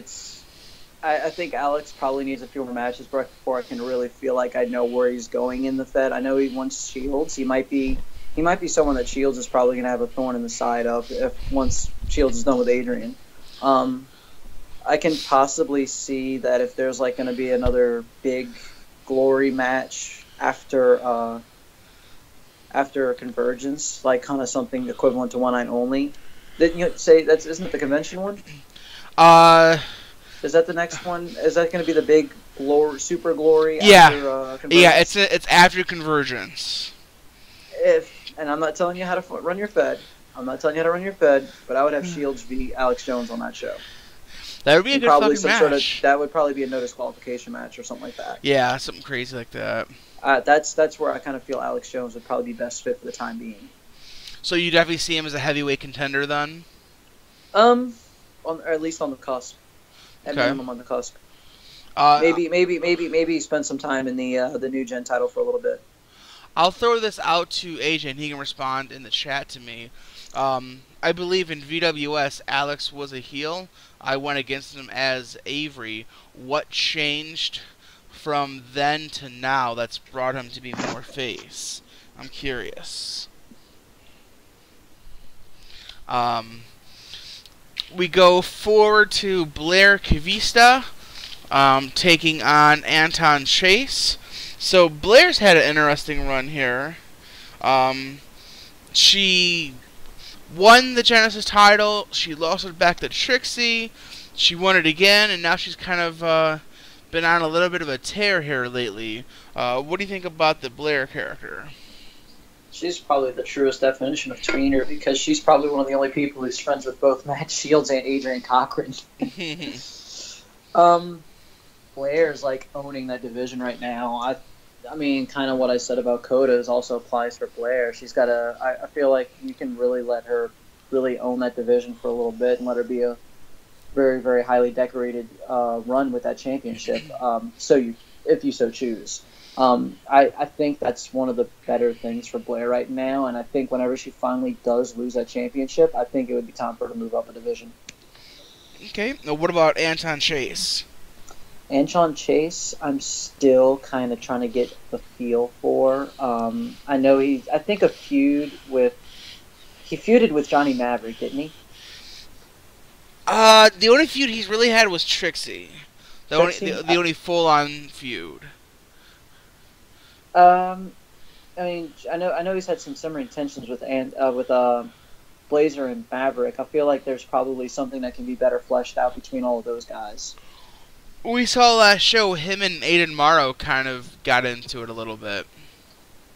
I think Alex probably needs a few more matches before I can really feel like I know where he's going in the Fed. I know he wants Shields. He might be someone that Shields is probably going to have a thorn in the side of if once Shields is done with Adrien. I can possibly see that if there's like going to be another big glory match after Convergence, like kind of something equivalent to One Night Only. Didn't you say isn't it the convention one? Uh, Is that the next one? Is that going to be the big super glory yeah, after Convergence? yeah. It's after Convergence. And I'm not telling you how to run your Fed. I'm not telling you how to run your Fed, but I would have Shields v. Alex Jones on that show. That would be a good fucking match. That would probably be a no disqualification match or something like that. Yeah, something crazy like that. That's where I kind of feel Alex Jones would probably be best fit for the time being. So you definitely see him as a heavyweight contender then? Or at least on the cusp. At minimum on the cusp. Maybe spend some time in the new gen title for a little bit. I'll throw this out to AJ and he can respond in the chat to me. I believe in VWS, Alex was a heel. I went against him as Avery. What changed from then to now that's brought him to be more face? I'm curious. We go forward to Blair Kavista taking on Anton Chase. So Blair's had an interesting run here. She won the Genesis title. She lost it back to Trixie. She won it again, and now she's kind of been on a little bit of a tear here lately. What do you think about the Blair character? She's probably the truest definition of tweener because she's probably one of the only people who's friends with both Matt Shields and Adrien Cochrane. Blair's like owning that division right now. I mean, kind of what I said about Coda also applies for Blair. She's got I feel like you can really let her really own that division for a little bit and let her be a very, very highly decorated run with that championship. If you so choose. I think that's one of the better things for Blair right now, and I think whenever she finally does lose that championship, I think it would be time for her to move up a division. Okay. Now, what about Anton Chase? Anton Chase, I'm still kind of trying to get the feel for. I know he feuded with Johnny Maverick, didn't he? The only feud he's really had was Trixie. The only full-on feud. I mean, I know he's had some simmering tensions with Blazer and Maverick. I feel like there's probably something that can be better fleshed out between all of those guys. We saw last show him and Aiden Morrow kind of got into it a little bit.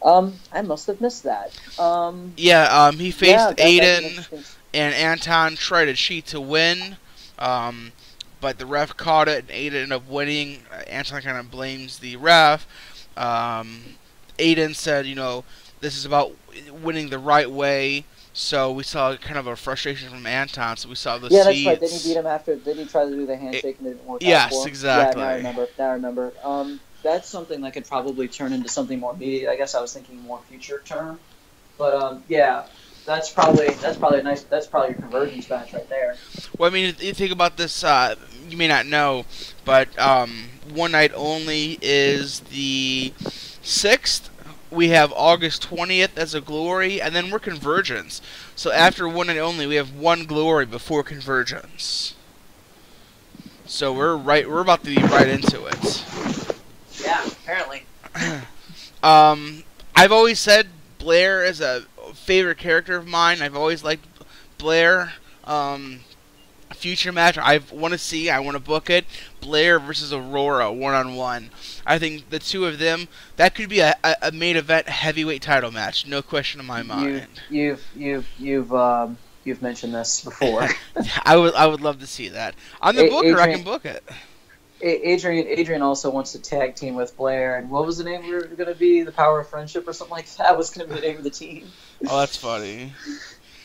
I must have missed that. He faced Aiden, and Anton tried to cheat to win, but the ref caught it, and Aiden ended up winning. Anton kind of blames the ref. Aiden said, this is about winning the right way. So we saw kind of a frustration from Anton. So we saw the that's right. Then he beat him after. Then he tried to do the handshake and it didn't work out. Yes, exactly. Yeah, now I remember. That's something that could probably turn into something more immediate. I guess I was thinking more future term. But that's probably your convergence match right there. Well, I mean, if you think about this, you may not know, but One Night Only is the 6th. We have August 20th as a glory, and then we're Convergence. So after One Night Only, we have one glory before Convergence. So we're about to be right into it. Yeah, apparently. I've always said Blair is a favorite character of mine. I've always liked Blair. Future match I want to book it. Blair versus Aurora 1-on-1. I think the two of them, that could be a main event heavyweight title match, no question in my mind. You've mentioned this before. I would love to see that. I'm the booker. I can book it. Adrien also wants to tag team with Blair, and what was the name we were going to be? The Power of Friendship or something like that was going to be the name of the team. Oh, that's funny.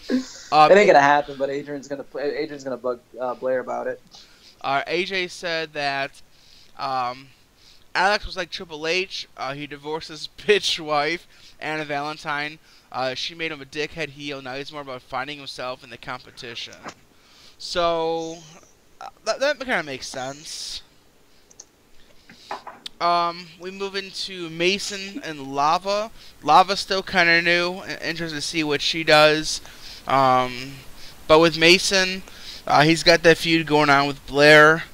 It ain't gonna happen, but Adrian's gonna bug Blair about it. AJ said that Alex was like Triple H. He divorced his bitch wife, Anna Valentine. She made him a dickhead heel. Now he's more about finding himself in the competition. So that kind of makes sense. We move into Mason and Lava. Lava's still kind of new. Interested to see what she does. But with Mason, He's got that feud going on with Blair.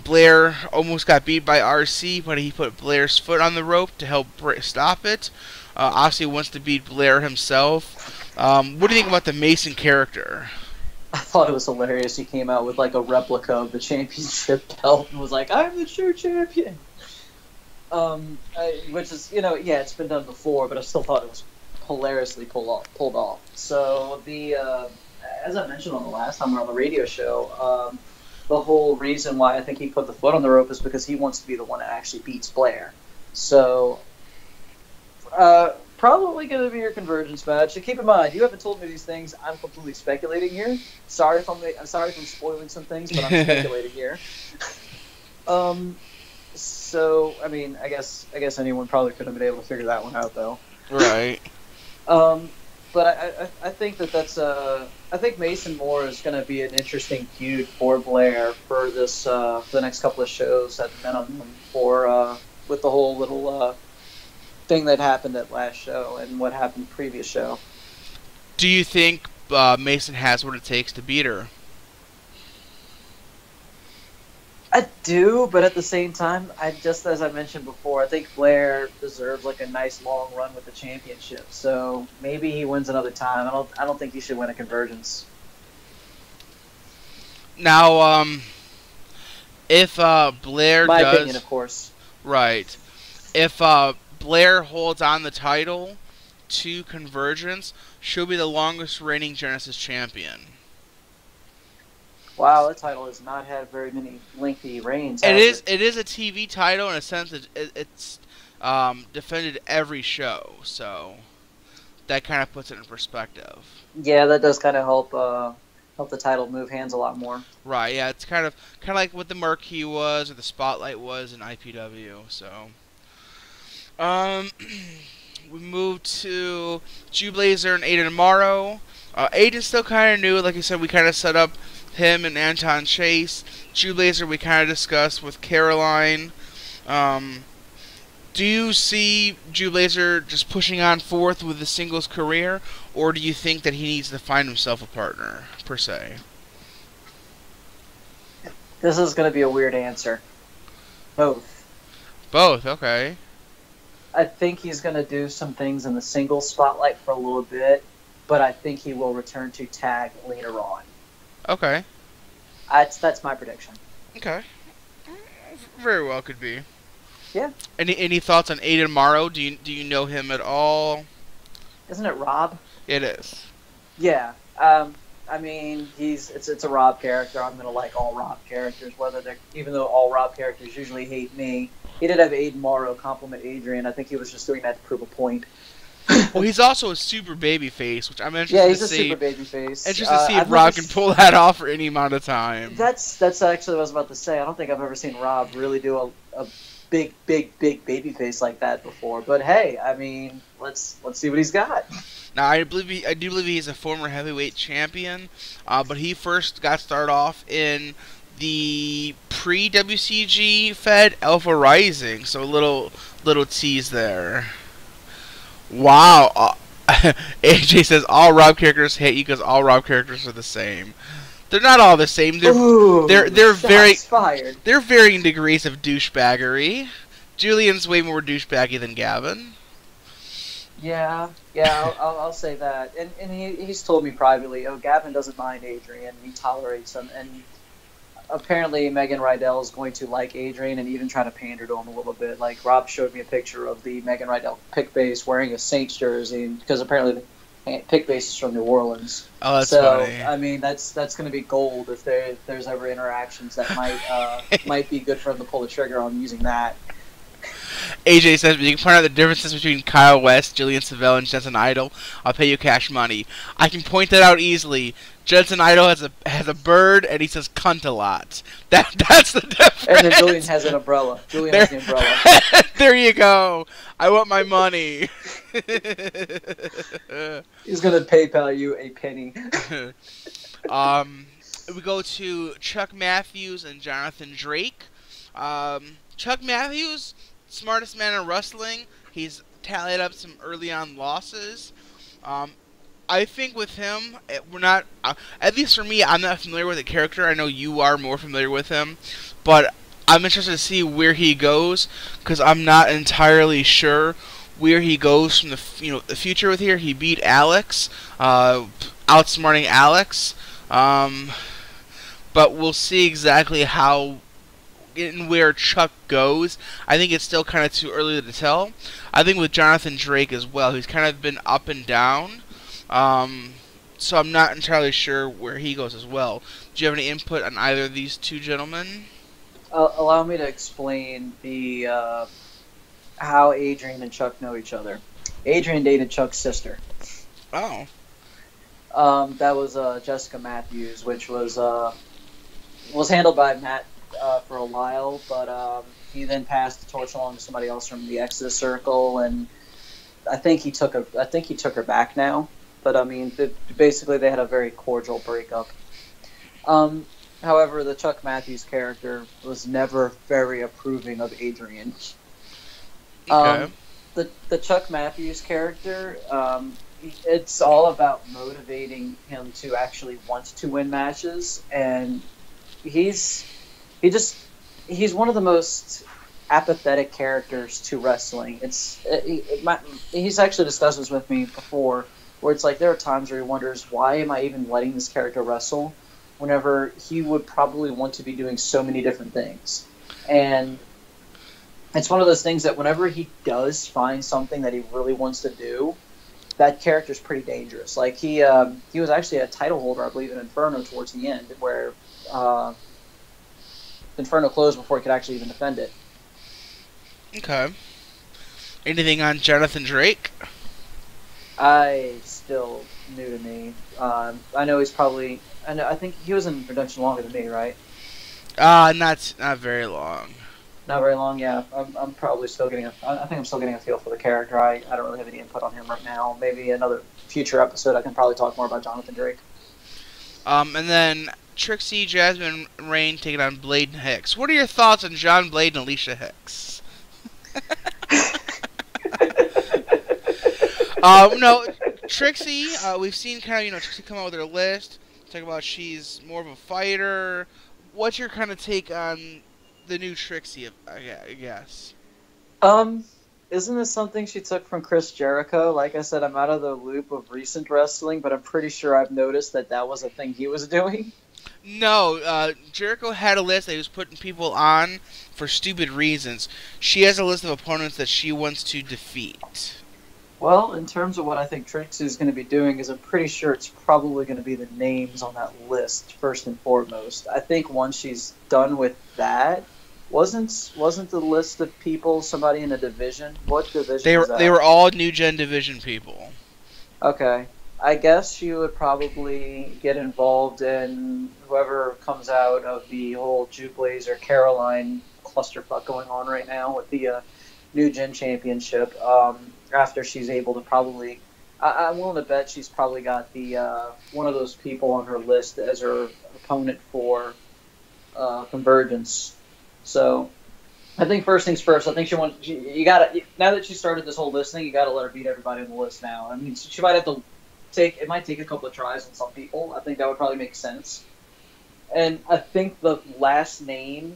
Blair almost got beat by RC, but he put Blair's foot on the rope to help stop it. Obviously wants to beat Blair himself. What do you think about the Mason character? I thought it was hilarious. He came out with like a replica of the championship belt and was like, "I'm the true champion." Which is, yeah, it's been done before, but I still thought it was hilariously pulled off. So as I mentioned on the last time we were on the radio show, the whole reason why I think he put the foot on the rope is because he wants to be the one that actually beats Blair. So, probably going to be your convergence match. And keep in mind, you haven't told me these things. I'm completely speculating here. Sorry if I'm spoiling some things, but I'm speculating here. So, I mean, I guess anyone probably could have been able to figure that one out, though. Right. But I think I think Mason Moore is going to be an interesting feud for Blair for this for the next couple of shows at minimum for with the whole little thing that happened at last show and what happened previous show. Do you think Mason has what it takes to beat her? I do, but at the same time, just as I mentioned before, I think Blair deserves like a nice long run with the championship. So maybe he wins another time. I don't think he should win a convergence. Now, if Blair My does, opinion, of course. right, if Blair holds on the title to convergence, she'll be the longest reigning Genesis champion. Wow, that title has not had very many lengthy reigns. It is a TV title in a sense that it's defended every show, so that kind of puts it in perspective. Yeah, that does kind of help the title move hands a lot more. Right. Yeah, it's kind of like what the Marquee was or the Spotlight was in IPW. So, we moved to Jew Blazer and Aiden Amaro. Aiden's still kind of new. Like I said, we kind of set up him and Anton Chase. Jew Blazer we kind of discussed with Caroline. Do you see Jew Blazer just pushing on forth with the singles career, or do you think that he needs to find himself a partner, per se? This is going to be a weird answer. Both. Both, okay. I think he's going to do some things in the singles spotlight for a little bit, but I think he will return to tag later on. Okay. That's my prediction. Okay. Very well could be. Yeah. Any thoughts on Aiden Morrow? Do you know him at all? Isn't it Rob? It is. Yeah. I mean, it's a Rob character. I'm gonna like all Rob characters, even though all Rob characters usually hate me. He did have Aiden Morrow compliment Adrien. I think he was just doing that to prove a point. Well, he's also a super baby face, which I'm interested yeah, he's to a see. super baby face. Interested to see if Rob can pull that off for any amount of time. That's actually what I was about to say. I don't think I've ever seen Rob really do a big baby face like that before. But hey, I mean, let's see what he's got. Now, I do believe he's a former heavyweight champion, but he first got started off in the pre-WCG Fed Alpha Rising. So a little tease there. Wow. AJ says all Rob characters hate you because all Rob characters are the same. They're not all the same. They're varying degrees of douchebaggery. Julian's way more douchebaggy than Gavin. Yeah, I'll say that. And he's told me privately, Gavin doesn't mind Adrien. He tolerates him. And apparently Megan Rydell is going to like Adrien and even try to pander to him a little bit. Like, Rob showed me a picture of the Megan Rydell pick base wearing a Saints jersey because apparently the pick base is from New Orleans. Oh, that's funny. I mean, that's going to be gold if there's ever interactions that might be good for him to pull the trigger on using that. AJ says, you can point out the differences between Kyle West, Julian Savelle, and Jensen Idol. I'll pay you cash money. I can point that out easily. Jensen Idol has a bird, and he says cunt a lot. That's the difference. And then Julian has an umbrella. Has the umbrella. There you go. I want my money. He's going to PayPal you a penny. We go to Chuck Matthews and Jonathan Drake. Chuck Matthews, smartest man in wrestling. He's tallied up some early on losses. I think with him, we're not. At least for me, I'm not familiar with the character. I know you are more familiar with him, but I'm interested to see where he goes because I'm not entirely sure where he goes from the future with here. He beat Alex, outsmarting Alex, um, but we'll see exactly how and where Chuck goes. I think it's still kind of too early to tell. I think with Jonathan Drake as well, he's kind of been up and down. Um, so I'm not entirely sure where he goes as well. Do you have any input on either of these two gentlemen? Allow me to explain the how Adrien and Chuck know each other. Adrien dated Chuck's sister. Oh. That was Jessica Matthews, which was handled by Matt for a while, but he then passed the torch along to somebody else from the Exodus Circle, and I think he took her back now. But I mean, basically they had a very cordial breakup. However, the Chuck Matthews character was never very approving of Adrien. Okay. The Chuck Matthews character, it's all about motivating him to actually want to win matches, and he's one of the most apathetic characters to wrestling. He's actually discussed this with me before, where it's like there are times where he wonders, why am I even letting this character wrestle whenever he would probably want to be doing so many different things. And it's one of those things that whenever he does find something that he really wants to do, that character's pretty dangerous. Like he was actually a title holder, I believe, in Inferno towards the end, where Inferno closed before he could actually even defend it. Okay. Anything on Jonathan Drake? Still new to me. I know he's probably. I think he was in production longer than me, right? Not very long. Not very long, yeah. I'm probably still getting I think I'm still getting a feel for the character. I don't really have any input on him right now. Maybe another future episode I can probably talk more about Jonathan Drake. And then Trixie, Jasmine, Rain taking on Blade and Hicks. What are your thoughts on John Blade and Alicia Hicks? No, Trixie, we've seen kind of, Trixie come out with her list. Talk about she's more of a fighter. What's your kind of take on the new Trixie, I guess? Isn't this something she took from Chris Jericho? Like I said, I'm out of the loop of recent wrestling, but I'm pretty sure I've noticed that was a thing he was doing. No, Jericho had a list that he was putting people on for stupid reasons. She has a list of opponents that she wants to defeat. Well, in terms of what I think Trixie is going to be doing, is I'm pretty sure it's probably going to be the names on that list first and foremost. I think once she's done with that, wasn't the list of people somebody in a division? What division was that? They were all New Gen division people. Okay. I guess she would probably get involved in whoever comes out of the whole Juke Blazer Caroline clusterfuck going on right now with the New Gen Championship. After she's able to probably, I'm willing to bet she's probably got the one of those people on her list as her opponent for Convergence. So I think first things first. I think you gotta, now that she started this whole list thing, you gotta let her beat everybody on the list now. I mean, she might have to it might take a couple of tries on some people. I think that would probably make sense. And I think the last name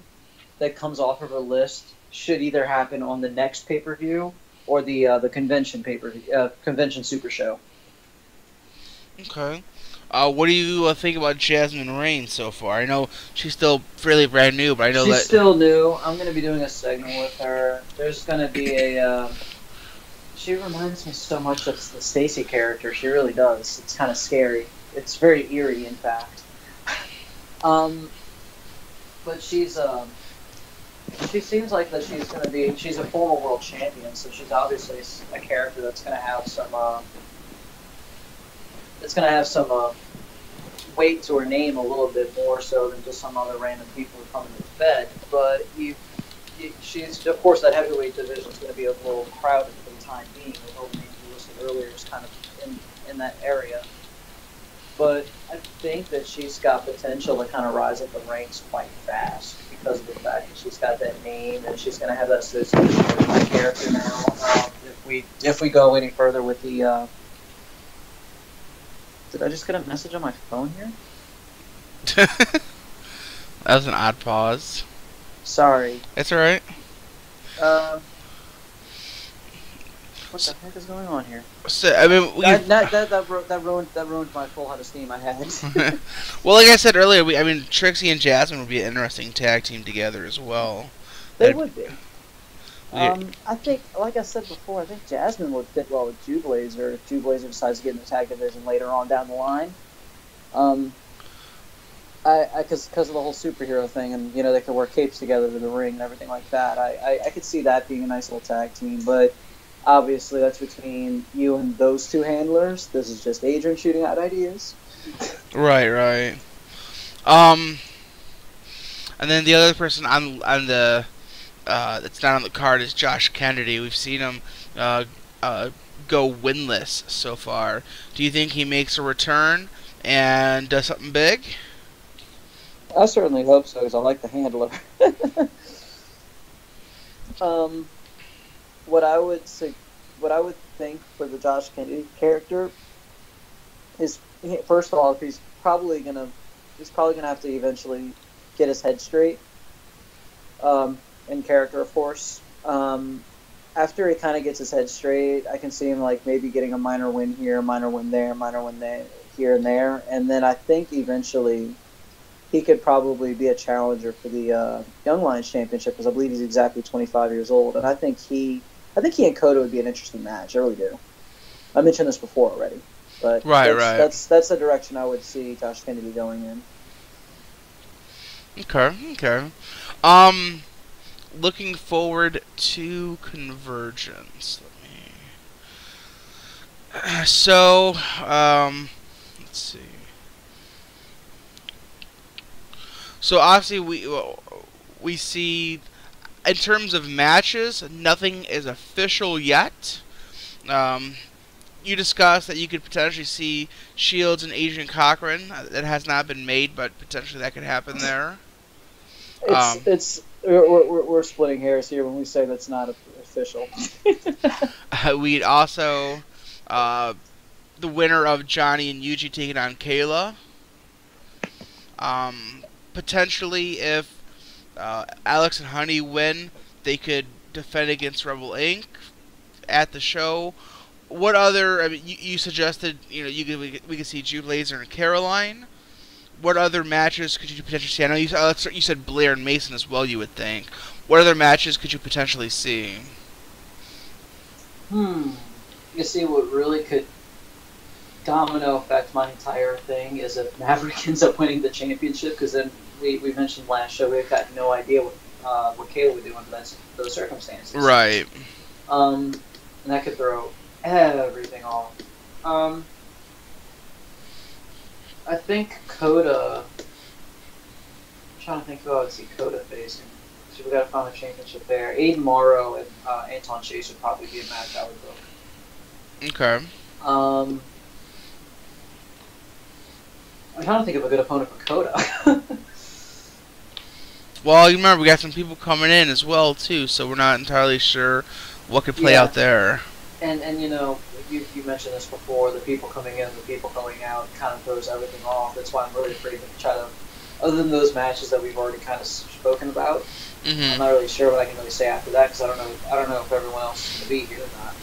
that comes off of her list should either happen on the next pay-per-view or the convention pay-per-view, convention super show. Okay. What do you think about Jasmine Rain so far? I know she's still fairly brand new, but I know she's still new. I'm going to be doing a segment with her. There's going to be a. She reminds me so much of the Stacy character. She really does. It's kind of scary. It's very eerie, in fact. But she's she seems like that she's going to be. She's a former world champion, so she's obviously a character that's going to have some. It's going to have some weight to her name a little bit more so than just some other random people who come into the Fed. But she's, of course, that heavyweight division is going to be a little crowded for the time being. With all the names you listed earlier is kind of in that area. But I think that she's got potential to kind of rise up the ranks quite fast because of the fact that she's got that name and she's going to have that association with my character now. If we go any further with the Did I just get a message on my phone here? That was an odd pause. Sorry. It's alright. Uh, what So, the heck is going on here? I mean, That ruined my full head of steam I had. well, like I said earlier, I mean, Trixie and Jasmine would be an interesting tag team together as well. They would be. Yeah. I think, like I said before, I think Jasmine would fit well with Jublazer if Jublazer decides to get in the tag division later on down the line. Because of the whole superhero thing, and they could wear capes together to the ring and everything like that. I could see that being a nice little tag team, but obviously that's between you and those two handlers. This is just Adrien shooting out ideas. Right. And then the other person on the that's not on the card is Josh Kennedy. We've seen him go winless so far. Do you think he makes a return and does something big? I certainly hope so, because I like the handler. What I would think for the Josh Kennedy character is, first of all, if he's probably gonna have to eventually get his head straight. In character, of course. After he kind of gets his head straight, I can see him like maybe getting a minor win here, minor win there, here and there, and then I think eventually he could probably be a challenger for the Young Lions Championship, because I believe he's exactly 25 years old, and I think he and Kota would be an interesting match. I really do. I mentioned this before already, but that's the direction I would see Josh Kennedy going in. Okay. Looking forward to Convergence. So, let's see. So obviously we see, in terms of matches, nothing is official yet. You discussed that you could potentially see Shields and Adrien Cochrane. That has not been made, but potentially that could happen there. We're splitting hairs here when we say that's not official. We'd also the winner of Johnny and Yuji taking on Kayla. Potentially, if Alex and Honey win, they could defend against Rebel Inc. at the show. What other? I mean, you suggested we could see Jude Laser and Caroline. What other matches could you potentially see? I know you said Blair and Mason as well. You would think. What other matches could you potentially see? You see, what really could domino affect my entire thing is if Maverick ends up winning the championship, because then we mentioned last show we've got no idea what Kayla would do under those circumstances. Right. And that could throw everything off. I think Kota. I'm trying to think who I would see Kota facing. So we got to find a championship there. Aiden Morrow and Anton Chase would probably be a match I would book. Okay. I'm trying to think of a good opponent for Kota. Well, you remember we got some people coming in as well too, so we're not entirely sure what could play out there. And you mentioned this before, the people coming in, the people going out kind of throws everything off. That's why I'm really afraid to try to, other than those matches that we've already kind of spoken about, I'm not really sure what I can really say after that, because I don't know if everyone else is going to be here or not.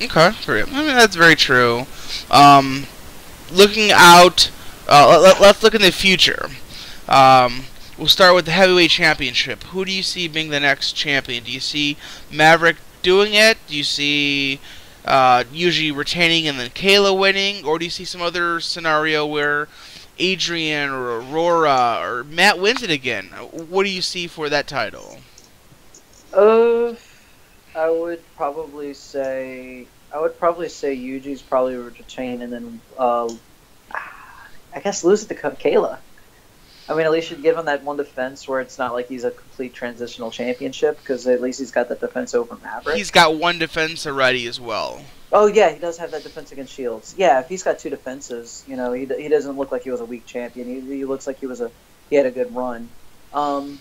Okay, I mean, that's very true. Looking out, let's look in the future. We'll start with the heavyweight championship. Who do you see being the next champion? Do you see Maverick doing it? Do you see usually retaining and then Kayla winning? Or do you see some other scenario where Adrien or Aurora or Matt wins it again? What do you see for that title? I would probably say Yuji's probably retain, and then I guess lose it to Kayla. I mean, at least you'd give him that one defense where it's not like he's a complete transitional championship, because at least he's got that defense over Maverick. He's got one defense already as well. Oh yeah, he does have that defense against Shields. Yeah, if he's got two defenses, he doesn't look like he was a weak champion. He looks like he had a good run. I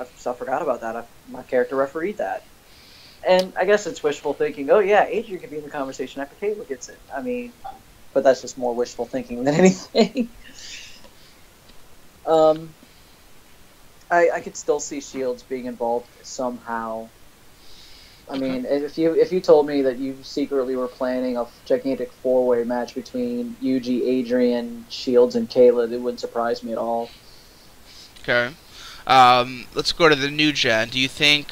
forgot about that. My character refereed that. And I guess it's wishful thinking. Oh yeah, Adrien could be in the conversation after Kayla gets it. I mean, but that's just more wishful thinking than anything. um, I could still see Shields being involved somehow. I mean, if you told me that you secretly were planning a gigantic 4-way match between Yuji, Adrien, Shields, and Kayla, it wouldn't surprise me at all. Okay. Let's go to the new gen. Do you think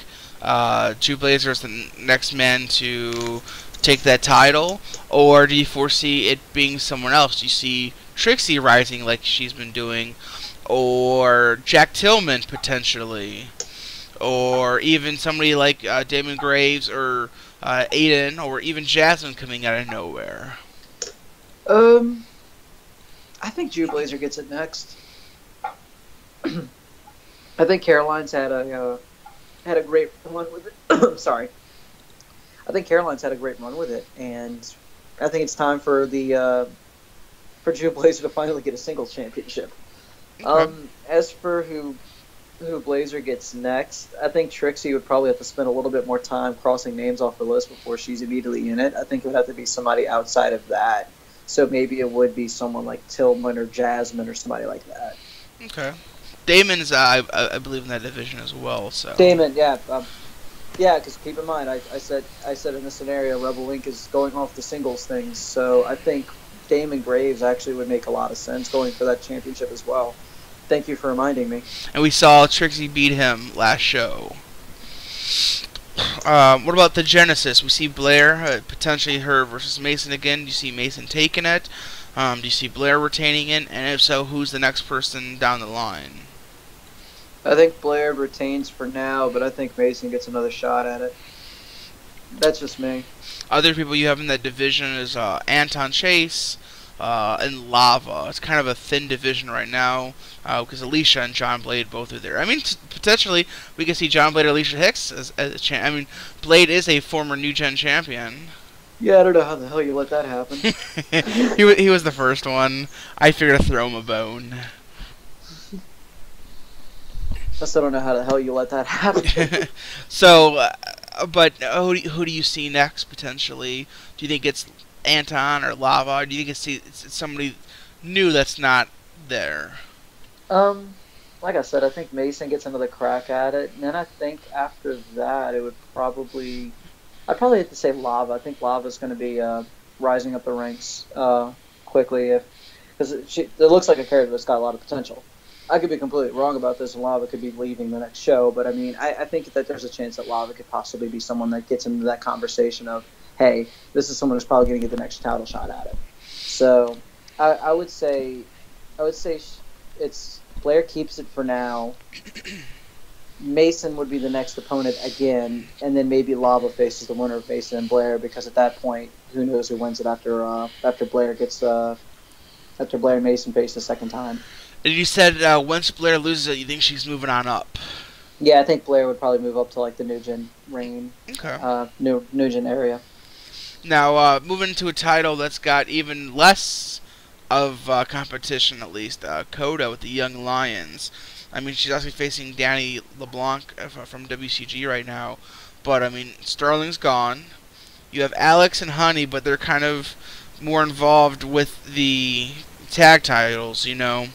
Drew Blazer is the next man to take that title, or do you foresee it being someone else? Do you see Trixie rising like she's been doing, or Jack Tillman potentially, or even somebody like Damon Graves or Aiden, or even Jasmine coming out of nowhere? I think Drew Blazer gets it next. I think Caroline's had a great run with it. Sorry, I think Caroline's had a great run with it, and I think it's time for Drew Blazer to finally get a singles championship. Okay. As for who Blazer gets next, I think Trixie would probably have to spend a little bit more time crossing names off the list before she's immediately in it. I think it would have to be somebody outside of that. So maybe it would be someone like Tillman or Jasmine or somebody like that. Okay. Damon's, I believe, in that division as well. So Damon, yeah, because keep in mind, I said in this scenario, Rebel Inc. is going off the singles things, so I think Damon Graves actually would make a lot of sense going for that championship as well. Thank you for reminding me. And we saw Trixie beat him last show. What about the Genesis? We see Blair, potentially her versus Mason again. Do you see Mason taking it? Do you see Blair retaining it? And if so, who's the next person down the line? I think Blair retains for now, but I think Mason gets another shot at it. That's just me. Other people you have in that division is Anton Chase and Lava. It's kind of a thin division right now because Alicia and John Blade both are there. I mean, potentially we could see John Blade or Alicia Hicks as a champ. I mean, Blade is a former New Gen champion. Yeah, I don't know how the hell you let that happen. he was the first one. I figured to throw him a bone. I still don't know how the hell you let that happen. So, but who do you see next potentially? Do you think it's Anton or Lava? Or do you think it's somebody new that's not there? Like I said, I think Mason gets another crack at it, and then I think after that it would probably, I'd probably have to say Lava. I think Lava's going to be rising up the ranks quickly because it looks like a character that's got a lot of potential. I could be completely wrong about this, and Lava could be leaving the next show, but I mean, I think that there's a chance that Lava could possibly be someone that gets into that conversation of, hey, this is someone who's probably going to get the next title shot at it. So I would say it's Blair keeps it for now. Mason would be the next opponent again, and then maybe Lava faces the winner of Mason and Blair, because at that point, who knows who wins it after Blair and Mason face the second time. And you said once Blair loses it, you think she's moving on up. Yeah, I think Blair would probably move up to like the New Gen reign, Okay. New Gen area. Now moving to a title that's got even less of competition, at least. Coda with the Young Lions. I mean, she's actually facing Danny LeBlanc from WCG right now. But I mean, Sterling's gone. You have Alex and Honey, but they're kind of more involved with the tag titles, you know.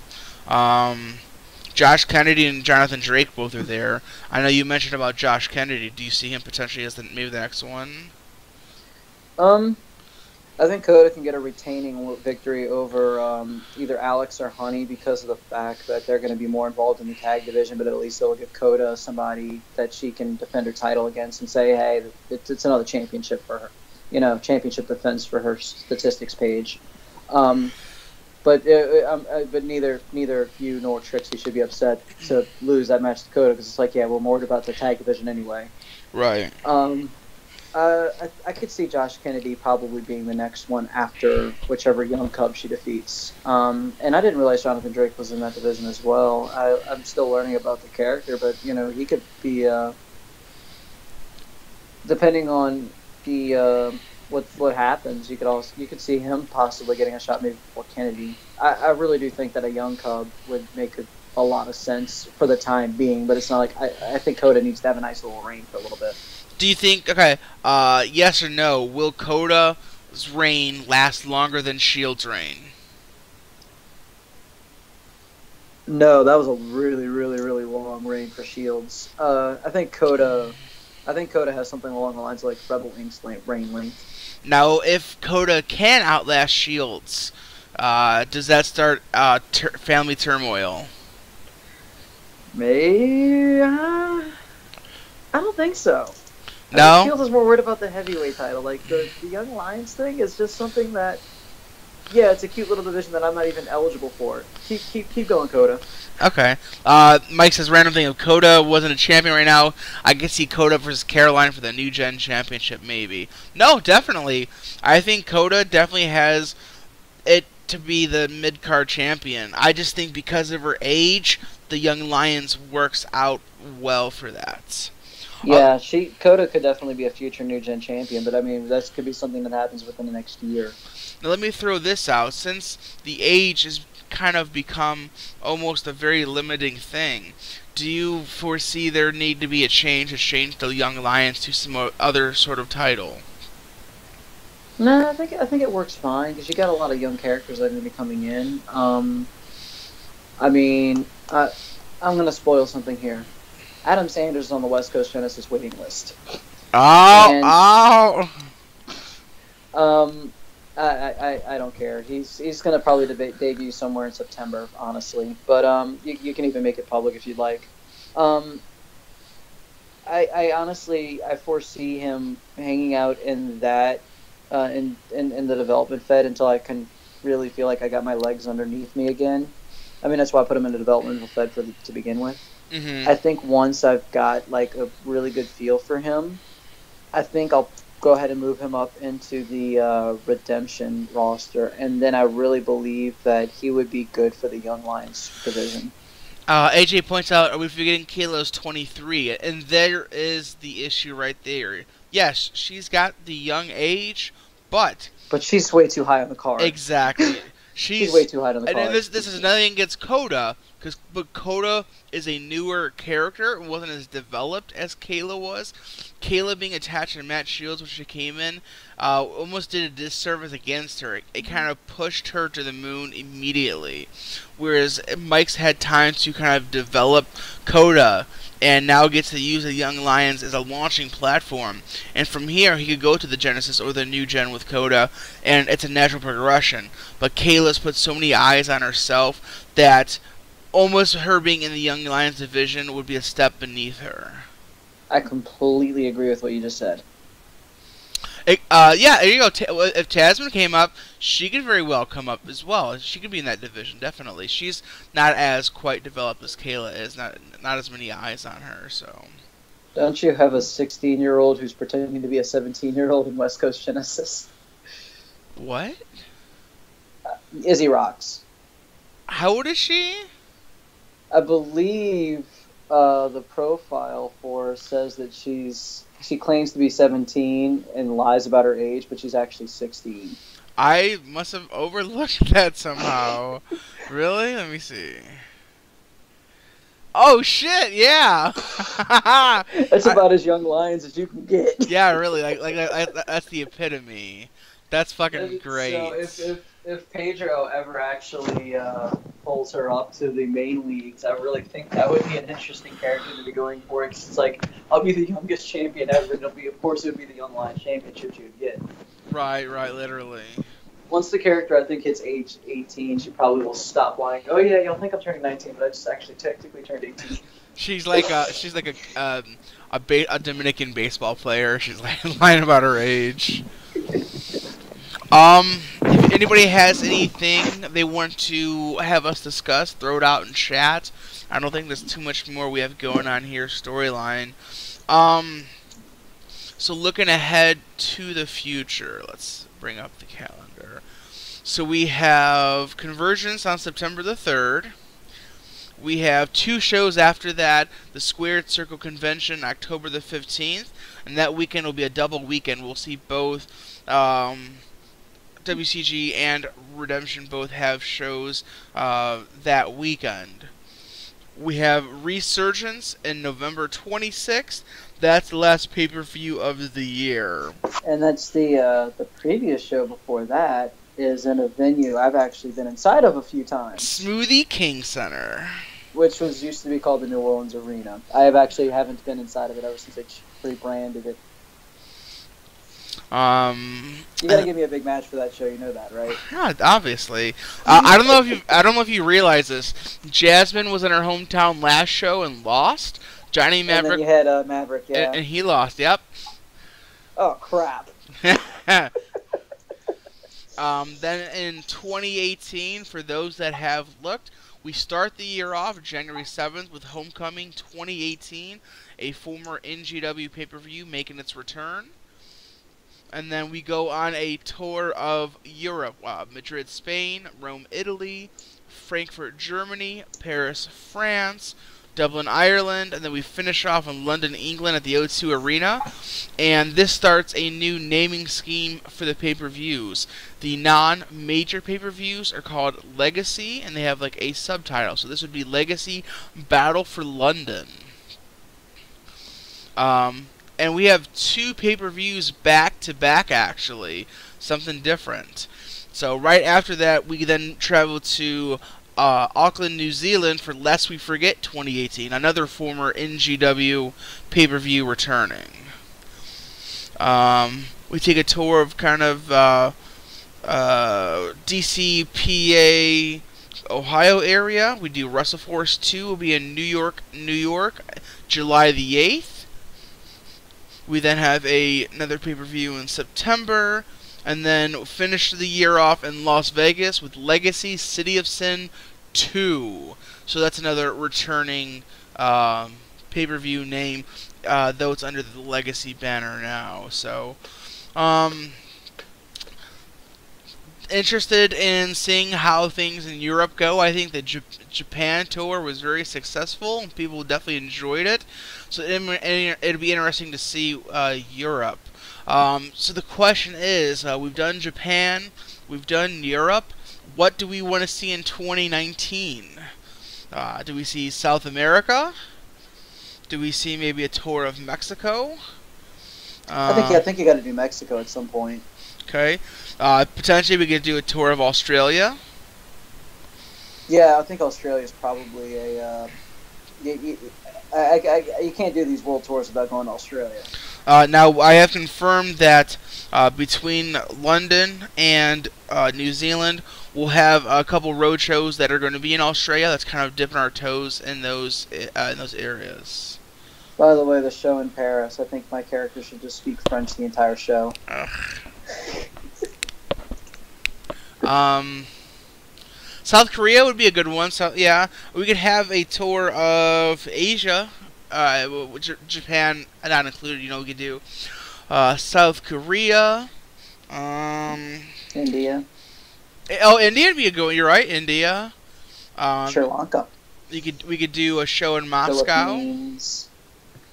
Josh Kennedy and Jonathan Drake both are there. I know you mentioned about Josh Kennedy. Do you see him potentially as maybe the next one? I think Coda can get a retaining victory over either Alex or Honey because of the fact that they're going to be more involved in the tag division, but at least it'll give Coda somebody that she can defend her title against and say, hey, it's another championship for her. You know, championship defense for her statistics page. But neither you nor Trixie should be upset to lose that match to Coda because it's like, yeah, we're more about the tag division anyway. Right. I could see Josh Kennedy probably being the next one after whichever young cub she defeats. And I didn't realize Jonathan Drake was in that division as well. I'm still learning about the character, but you know, he could be depending on the what happens. You could see him possibly getting a shot maybe before Kennedy. I really do think that a young cub would make a lot of sense for the time being, but it's not like I think Coda needs to have a nice little reign for a little bit. Do you think, okay, yes or no, will Coda reign last longer than Shield's reign? No, that was a really, really, really long reign for Shields. I think Coda has something along the lines of like Rebel Inc.'s reign length. Now, if Coda can outlast Shields, does that start family turmoil? Maybe. I don't think so. I think No? Shields is more worried about the heavyweight title. Like the Young Lions thing is just something that, yeah, it's a cute little division that I'm not even eligible for. Keep going, Coda. Okay. Mike says random thing. If Coda wasn't a champion right now, I could see Coda versus Caroline for the New Gen Championship, maybe. No, definitely. I think Coda definitely has it to be the mid card champion. I just think because of her age, the Young Lions works out well for that. Yeah, Coda could definitely be a future New Gen champion, but I mean that could be something that happens within the next year. Now let me throw this out. Since the age has kind of become almost a very limiting thing, do you foresee there need to be a change the Young Lions to some other sort of title? No, I think it works fine because you got a lot of young characters that are going to be coming in. I mean, I'm going to spoil something here. Adam Sanders is on the West Coast Genesis waiting list. Oh, And oh! I don't care. He's gonna probably debut somewhere in September, honestly. But you can even make it public if you'd like. Um, I honestly I foresee him hanging out in that in the development fed until I can really feel like I got my legs underneath me again. I mean that's why I put him in the developmental fed to begin with. Mm-hmm. I think once I've got like a really good feel for him, I think I'll go ahead and move him up into the Redemption roster, and then I really believe that he would be good for the Young Lions division. AJ points out, are we forgetting Kayla's 23? And there is the issue right there. Yes, she's got the young age, but But she's way too high on the card. exactly, She's way too high on the and card. this is nothing against Coda, but Coda is a newer character. It wasn't as developed as Kayla was. Kayla being attached to Matt Shields when she came in almost did a disservice against her. It kind of pushed her to the moon immediately, whereas Mike's had time to kind of develop Coda and now gets to use the Young Lions as a launching platform. And from here, he could go to the Genesis or the New Gen with Coda, and it's a natural progression. But Kayla's put so many eyes on herself that almost her being in the Young Lions division would be a step beneath her. I completely agree with what you just said. Yeah, there you go. If Tasman came up, she could very well come up as well. She could be in that division, definitely. She's not as quite developed as Kayla is. Not as many eyes on her. So. Don't you have a 16-year-old who's pretending to be a 17-year-old in West Coast Genesis? What? Izzy Rocks. How old is she? I believe the profile for her says that she claims to be 17 and lies about her age, but she's actually 16. I must have overlooked that somehow. Really? Let me see. Oh shit! Yeah. That's about as Young Lions as you can get. Yeah, really. That's the epitome. That's fucking great. So if Pedro ever actually pulls her up to the main leagues, I really think that would be an interesting character to be going for. It's like I'll be the youngest champion ever, and of course it would be the Young Lions championship you would get. Right, literally. Once the character I think hits age 18, she probably will stop lying. Oh yeah, you'll think I'm turning 19, but I just actually technically turned 18. She's like a Dominican baseball player. She's like lying about her age. If anybody has anything they want to have us discuss, throw it out in chat. I don't think there's too much more we have going on here storyline. So looking ahead to the future, let's bring up the calendar. So we have Convergence on September the 3rd. We have 2 shows after that, the Squared Circle Convention, October the 15th, and that weekend will be a double weekend. We'll see both WCG and Redemption both have shows that weekend. We have Resurgence in November 26th. That's the last pay-per-view of the year. And that's the previous show before that is in a venue I've actually been inside of a few times. Smoothie King Center. Which was used to be called the New Orleans Arena. I haven't been inside of it ever since they rebranded it. You gotta give me a big match for that show. You know that, right? Yeah, obviously. I don't know if you realize this. Jasmine was in her hometown last show and lost. Johnny Maverick. And then you had Maverick, yeah. And he lost. Yep. Oh crap. Then in 2018, for those that have looked, we start the year off January 7th with Homecoming 2018, a former NGW pay-per-view making its return. And then we go on a tour of Europe. Madrid, Spain, Rome, Italy, Frankfurt, Germany, Paris, France, Dublin, Ireland, and then we finish off in London, England at the O2 Arena. And this starts a new naming scheme for the pay-per-views. The non-major pay-per-views are called Legacy, and they have like a subtitle. So this would be Legacy Battle for London. And we have 2 pay-per-views back-to-back, actually. Something different. So right after that, we then travel to Auckland, New Zealand for Lest We Forget 2018. Another former NGW pay-per-view returning. We take a tour of kind of DC, PA, Ohio area. We do WrestleForce 2. Will be in New York, July the 8th. We then have another pay-per-view in September, and then finish the year off in Las Vegas with Legacy City of Sin 2. So that's another returning pay-per-view name, though it's under the Legacy banner now. So, interested in seeing how things in Europe go. I think the Japan tour was very successful. People definitely enjoyed it. So it'll be interesting to see Europe. So the question is, we've done Japan, we've done Europe. What do we want to see in 2019? Do we see South America? Do we see maybe a tour of Mexico? I think you got to do Mexico at some point. Okay. Potentially we could do a tour of Australia. Yeah, I think Australia is probably a. You can't do these world tours without going to Australia. Now, I have confirmed that between London and New Zealand, we'll have a couple road shows that are going to be in Australia. That's kind of dipping our toes in those areas. By the way, the show in Paris, I think my character should just speak French the entire show. South Korea would be a good one. So yeah, we could have a tour of Asia, Japan not included. We could do South Korea, India. Oh, India would be a good one. You're right, India. Sri Lanka. We could do a show in Moscow. Philippines.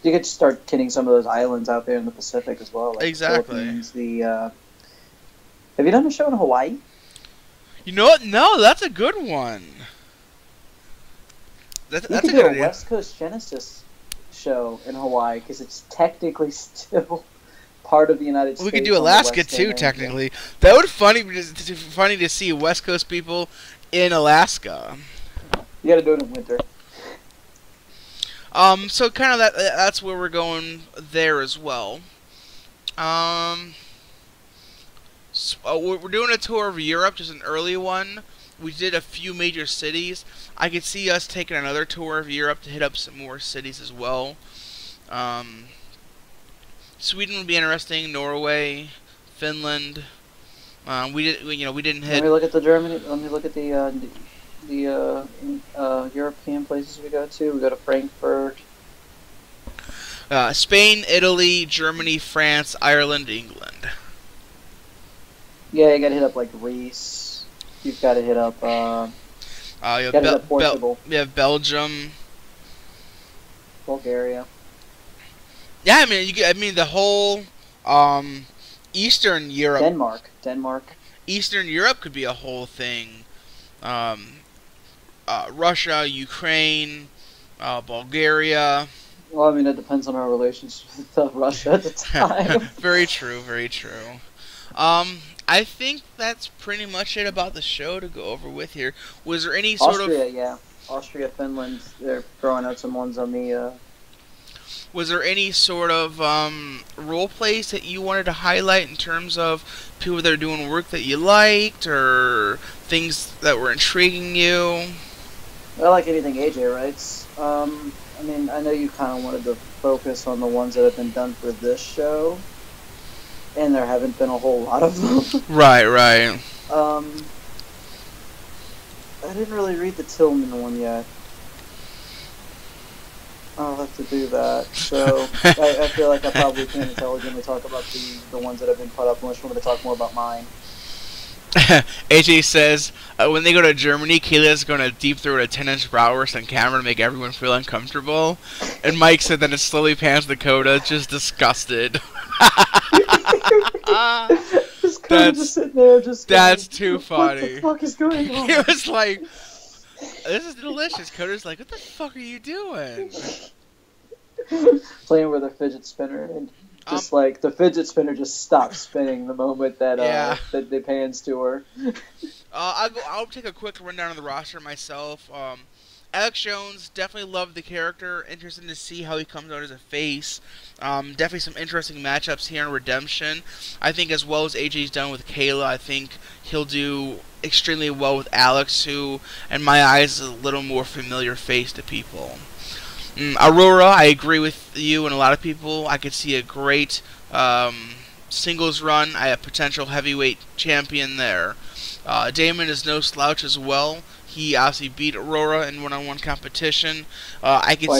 You could start hitting some of those islands out there in the Pacific as well. Like Exactly. Have you done a show in Hawaii? You know what? No, that's a good one. That's a good idea. West Coast Genesis show in Hawaii because it's technically still part of the United States. We could do Alaska too, technically. That would be funny to see West Coast people in Alaska. You got to do it in winter. So kind of that's where we're going there as well. We're doing a tour of Europe, just an early one. We did a few major cities. I could see us taking another tour of Europe to hit up some more cities as well. Sweden would be interesting. Norway, Finland. We didn't hit. Let me look at the Germany. Let me look at the European places we go to. We go to Frankfurt. Spain, Italy, Germany, France, Ireland, England. Yeah, you gotta hit up like Greece. You've gotta hit up. You hit up Portugal. We have Belgium, Bulgaria. Yeah, I mean the whole Eastern Europe. Denmark. Eastern Europe could be a whole thing. Russia, Ukraine, Bulgaria. Well, I mean, it depends on our relations with Russia at the time. Very true, very true. I think that's pretty much it about the show to go over with here. Was there any sort of Austria, yeah. Austria, Finland, they're throwing out some ones on the. Was there any sort of role plays that you wanted to highlight in terms of people that are doing work that you liked or things that were intriguing you? I like anything AJ writes. I mean, I know you kind of wanted to focus on the ones that have been done for this show, and there haven't been a whole lot of them. Right, right. I didn't really read the Tillman one yet. I'll have to do that. So I feel like I probably can't intelligently talk about the ones that have been put up unless you want me to talk more about mine. AJ says when they go to Germany, Kayla's going to deep throat a 10-inch bratwurst on camera to make everyone feel uncomfortable. And Mike said that it slowly pans Dakota, just disgusted. Just sitting there, just that's going, too funny. What the fuck is going on? It was like, this is delicious. Coda's like, what the fuck are you doing? Playing with a fidget spinner and just like the fidget spinner just stops spinning the moment that that they pans to her. I'll take a quick rundown of the roster myself. Alex Jones, definitely loved the character. Interesting to see how he comes out as a face. Definitely some interesting matchups here in Redemption. I think as well as AJ's done with Kayla, I think he'll do extremely well with Alex, who, in my eyes, is a little more familiar face to people. Aurora, I agree with you and a lot of people. I could see a great singles run. I have potential heavyweight champion there. Damon is no slouch as well. He obviously beat Aurora in one-on-one competition. I could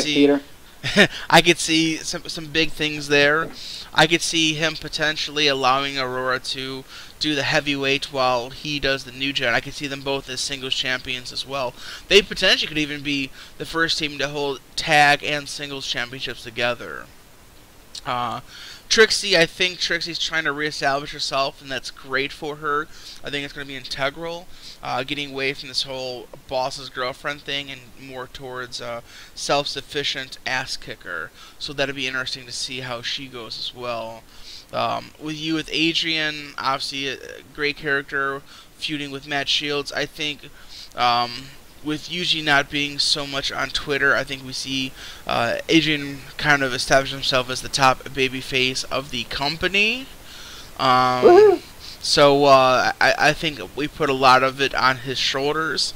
see some big things there. I could see him potentially allowing Aurora to do the heavyweight while he does the new gen. I could see them both as singles champions as well. They potentially could even be the first team to hold tag and singles championships together. Trixie, I think Trixie's trying to reestablish herself, and that's great for her. I think it's going to be integral, getting away from this whole boss's girlfriend thing and more towards self-sufficient ass kicker. So that'll be interesting to see how she goes as well. With Adrien, obviously a great character, feuding with Matt Shields. I think with Yuji not being so much on Twitter, I think we see Adrien kind of establish himself as the top babyface of the company. So I think we put a lot of it on his shoulders.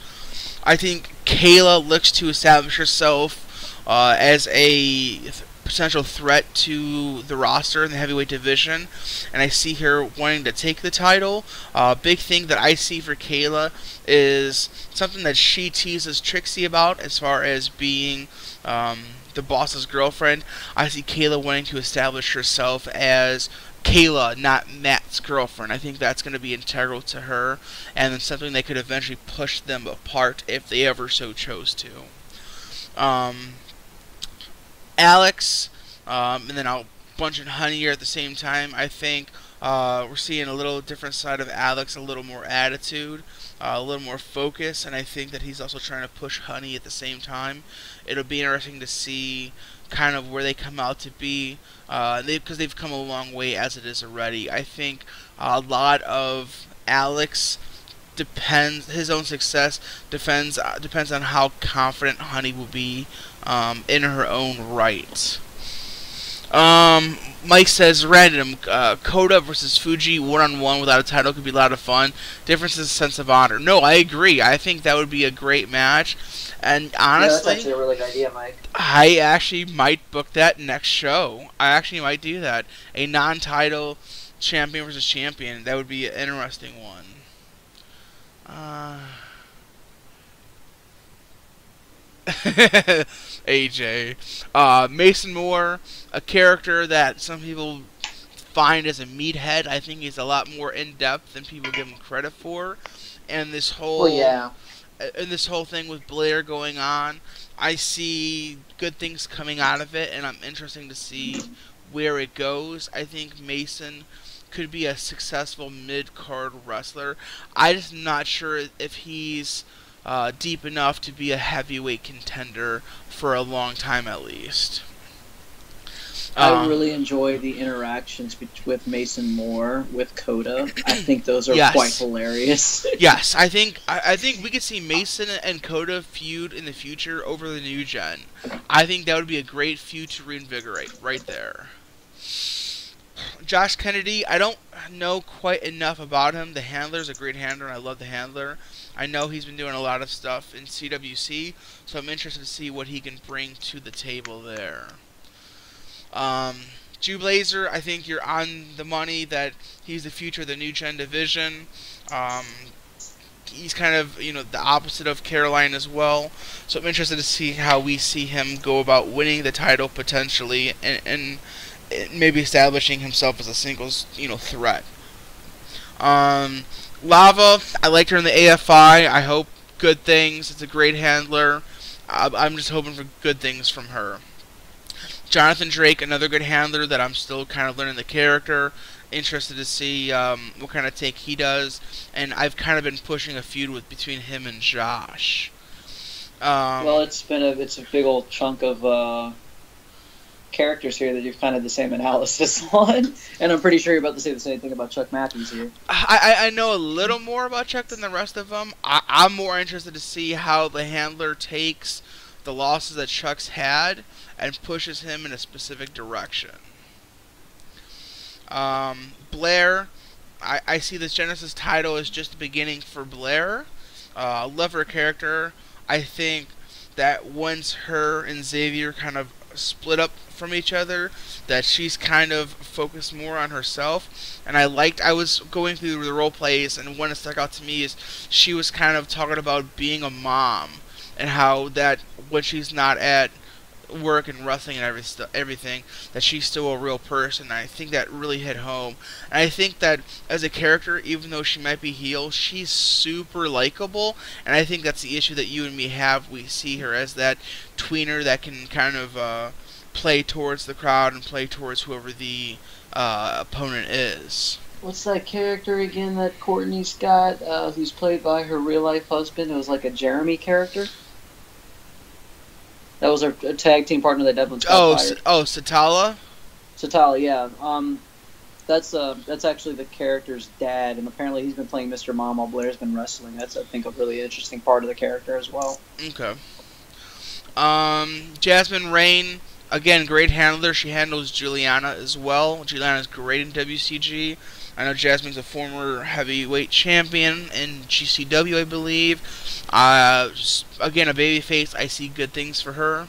I think Kayla looks to establish herself as a potential threat to the roster in the heavyweight division, and I see her wanting to take the title. Big thing that I see for Kayla is something that she teases Trixie about as far as being the boss's girlfriend. I see Kayla wanting to establish herself as Kayla, not Matt's girlfriend. I think that's going to be integral to her, and then something that could eventually push them apart if they ever so chose to. Alex, and then I'll bunch in Honey here at the same time. I think we're seeing a little different side of Alex, a little more attitude, a little more focus, and I think that he's also trying to push Honey at the same time. It'll be interesting to see kind of where they come out to be, because they've come a long way as it is already. I think a lot of Alex his own success depends on how confident Honey will be in her own right. Mike says random Coda versus Fuji 1-on-1 without a title could be a lot of fun. Difference is a sense of honor. No, I agree. I think that would be a great match. And honestly, that's actually a really good idea, Mike. I actually might book that next show. I actually might do that. A non-title champion versus champion. That would be an interesting one. AJ. Mason Moore, a character that some people find as a meathead. I think he's a lot more in-depth than people give him credit for. And this whole thing with Blair going on, I see good things coming out of it, and I'm interested to see where it goes. I think Mason could be a successful mid-card wrestler. I'm just not sure if he's deep enough to be a heavyweight contender for a long time at least. I really enjoy the interactions with Mason Moore with Coda. I think those are Yes. quite hilarious. Yes, I think we could see Mason and Coda feud in the future over the new gen. I think that would be a great feud to reinvigorate right there. Josh Kennedy, I don't know quite enough about him. The handler's a great handler, and I love the handler. I know he's been doing a lot of stuff in CWC, so I'm interested to see what he can bring to the table there. Jew Blazer, I think you're on the money that he's the future of the new gen division. He's kind of, the opposite of Caroline as well. So I'm interested to see how we see him go about winning the title potentially and maybe establishing himself as a singles, threat. Lava, I liked her in the AFI. I hope good things. It's a great handler. I'm just hoping for good things from her. Jonathan Drake, another good handler that I'm still kind of learning the character. Interested to see what kind of take he does. And I've kind of been pushing a feud between him and Josh. Well, it's a big old chunk of characters here that you've kind of the same analysis on. And I'm pretty sure you're about to say the same thing about Chuck Matthews here. I know a little more about Chuck than the rest of them. I'm more interested to see how the handler takes the losses that Chuck's had and pushes him in a specific direction. Blair, I see this Genesis title as just the beginning for Blair. Love her character. I think that once her and Xavier kind of split up from each other, that she's kind of focused more on herself. And I was going through the role plays, and one that stuck out to me is she was kind of talking about being a mom and how that when she's not at work and wrestling and everything, that she's still a real person. And I think that really hit home. And I think that as a character, even though she might be heel, she's super likable. And I think that's the issue that you and me have. We see her as that tweener that can kind of play towards the crowd and play towards whoever the opponent is. What's that character again that Courtney's got, who's played by her real-life husband? It was like a Jeremy character. That was her tag team partner that Devlin's got fired. Satala? Satala, yeah. That's actually the character's dad, and apparently he's been playing Mr. Mom while Blair's been wrestling. That's, I think, a really interesting part of the character as well. Okay. Jasmine Rain, again, great handler. She handles Juliana as well. Juliana's great in WCG. I know Jasmine's a former heavyweight champion in GCW, I believe. Again, a babyface. I see good things for her.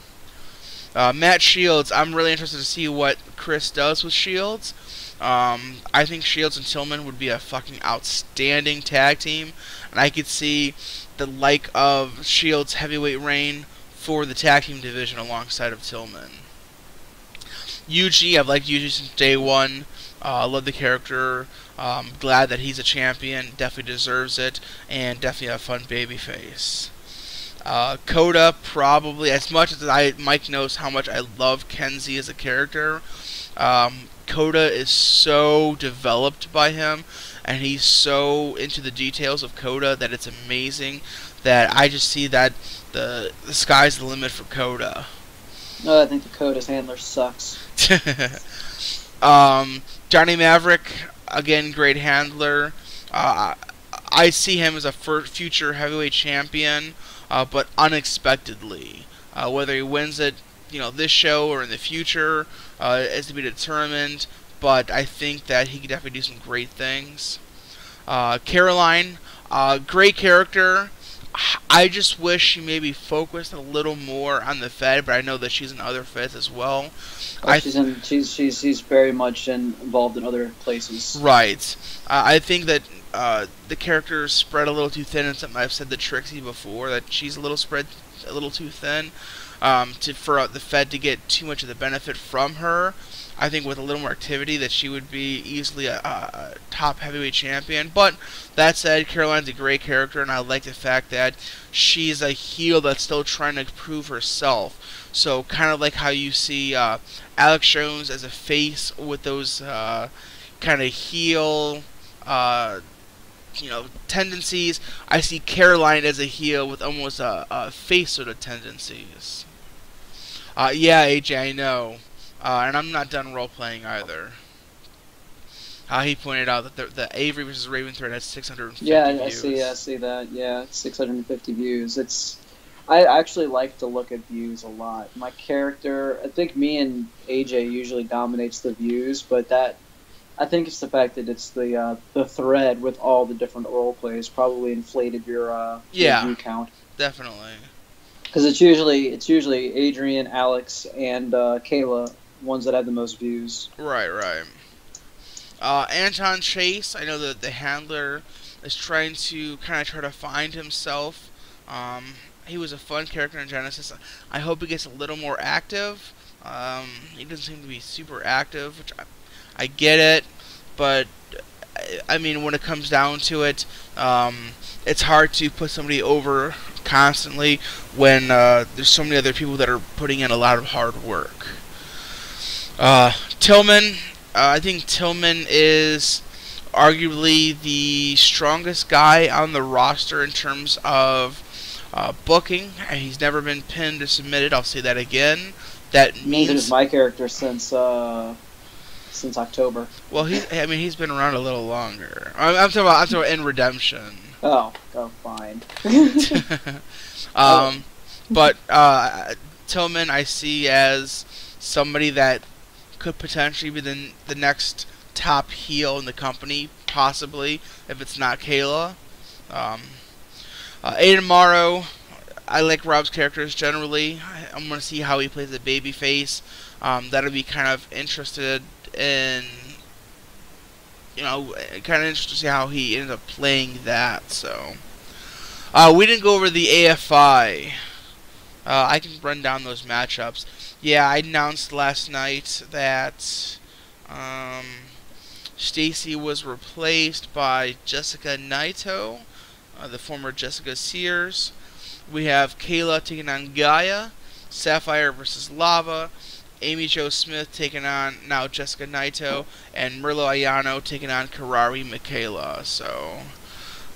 Matt Shields, I'm really interested to see what Chris does with Shields. I think Shields and Tillman would be a fucking outstanding tag team. And I could see the like of Shields' heavyweight reign for the tag team division alongside of Tillman. Yuji, I've liked Yuji since day one. I love the character. Glad that he's a champion. Definitely deserves it. And definitely a fun babyface. Coda, probably. As much as Mike knows how much I love Kenzie as a character. Coda is so developed by him. And he's so into the details of Coda that it's amazing. That I just see that the sky's the limit for Coda. No, I think the Coda's handler sucks. Johnny Maverick, again, great handler. I see him as a future heavyweight champion, but unexpectedly. Whether he wins it, this show or in the future, is to be determined. But I think that he could definitely do some great things. Caroline, great character. I just wish she maybe focused a little more on the Fed, but I know that she's in other Feds as well. She's very much involved in other places. Right. I think that the character is spread a little too thin, and something I've said to Trixie before, that she's a little too thin for the Fed to get too much of the benefit from her. I think with a little more activity that she would be easily a top heavyweight champion. But that said, Caroline's a great character, and I like the fact that she's a heel that's still trying to prove herself. So kind of like how you see Alex Jones as a face with those kind of heel tendencies. I see Caroline as a heel with almost a face sort of tendencies. Yeah, AJ, I know. And I'm not done role-playing either. He pointed out that the Avery vs. Raven thread has 650 views. I see that. Yeah, 650 views. I actually like to look at views a lot. My character, I think me and AJ usually dominates the views, but I think it's the fact that it's the thread with all the different role plays probably inflated your view count. Definitely. Because it's usually Adrien, Alex, and Kayla, ones that have the most views. Right. Anton Chase, I know that the handler is trying to try to find himself. He was a fun character in Genesis. I hope he gets a little more active. He doesn't seem to be super active, which I get it, but I mean, when it comes down to it, it's hard to put somebody over constantly when there's so many other people that are putting in a lot of hard work. Tillman, I think Tillman is arguably the strongest guy on the roster in terms of booking. He's never been pinned or submitted. I'll say that again. That means neither is my character since October. Well, he's been around a little longer. I'm talking about in Redemption. Oh, fine. But Tillman, I see as somebody that could potentially be the next top heel in the company, possibly, if it's not Kayla. Aiden Morrow, I like Rob's characters generally. I'm going to see how he plays the babyface. That'll be kind of interested in, kind of interested to see how he ends up playing that. So, we didn't go over the AFI. I can run down those matchups. Yeah, I announced last night that Stacy was replaced by Jessica Naito, the former Jessica Sears. We have Kayla taking on Gaia, Sapphire versus Lava, Amy Jo Smith taking on now Jessica Naito, and Merlo Ayano taking on Karari Michaela. So,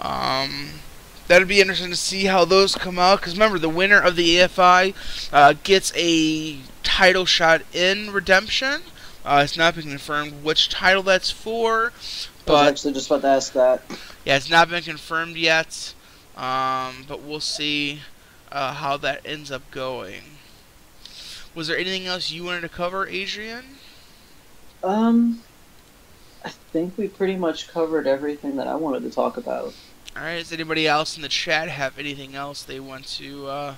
that'll be interesting to see how those come out. Because remember, the winner of the AFI gets a title shot in Redemption. It's not been confirmed which title that's for. But I was actually just about to ask that. Yeah, it's not been confirmed yet. But we'll see how that ends up going. Was there anything else you wanted to cover, Adrien? I think we pretty much covered everything that I wanted to talk about. Alright, does anybody else in the chat have anything else they want to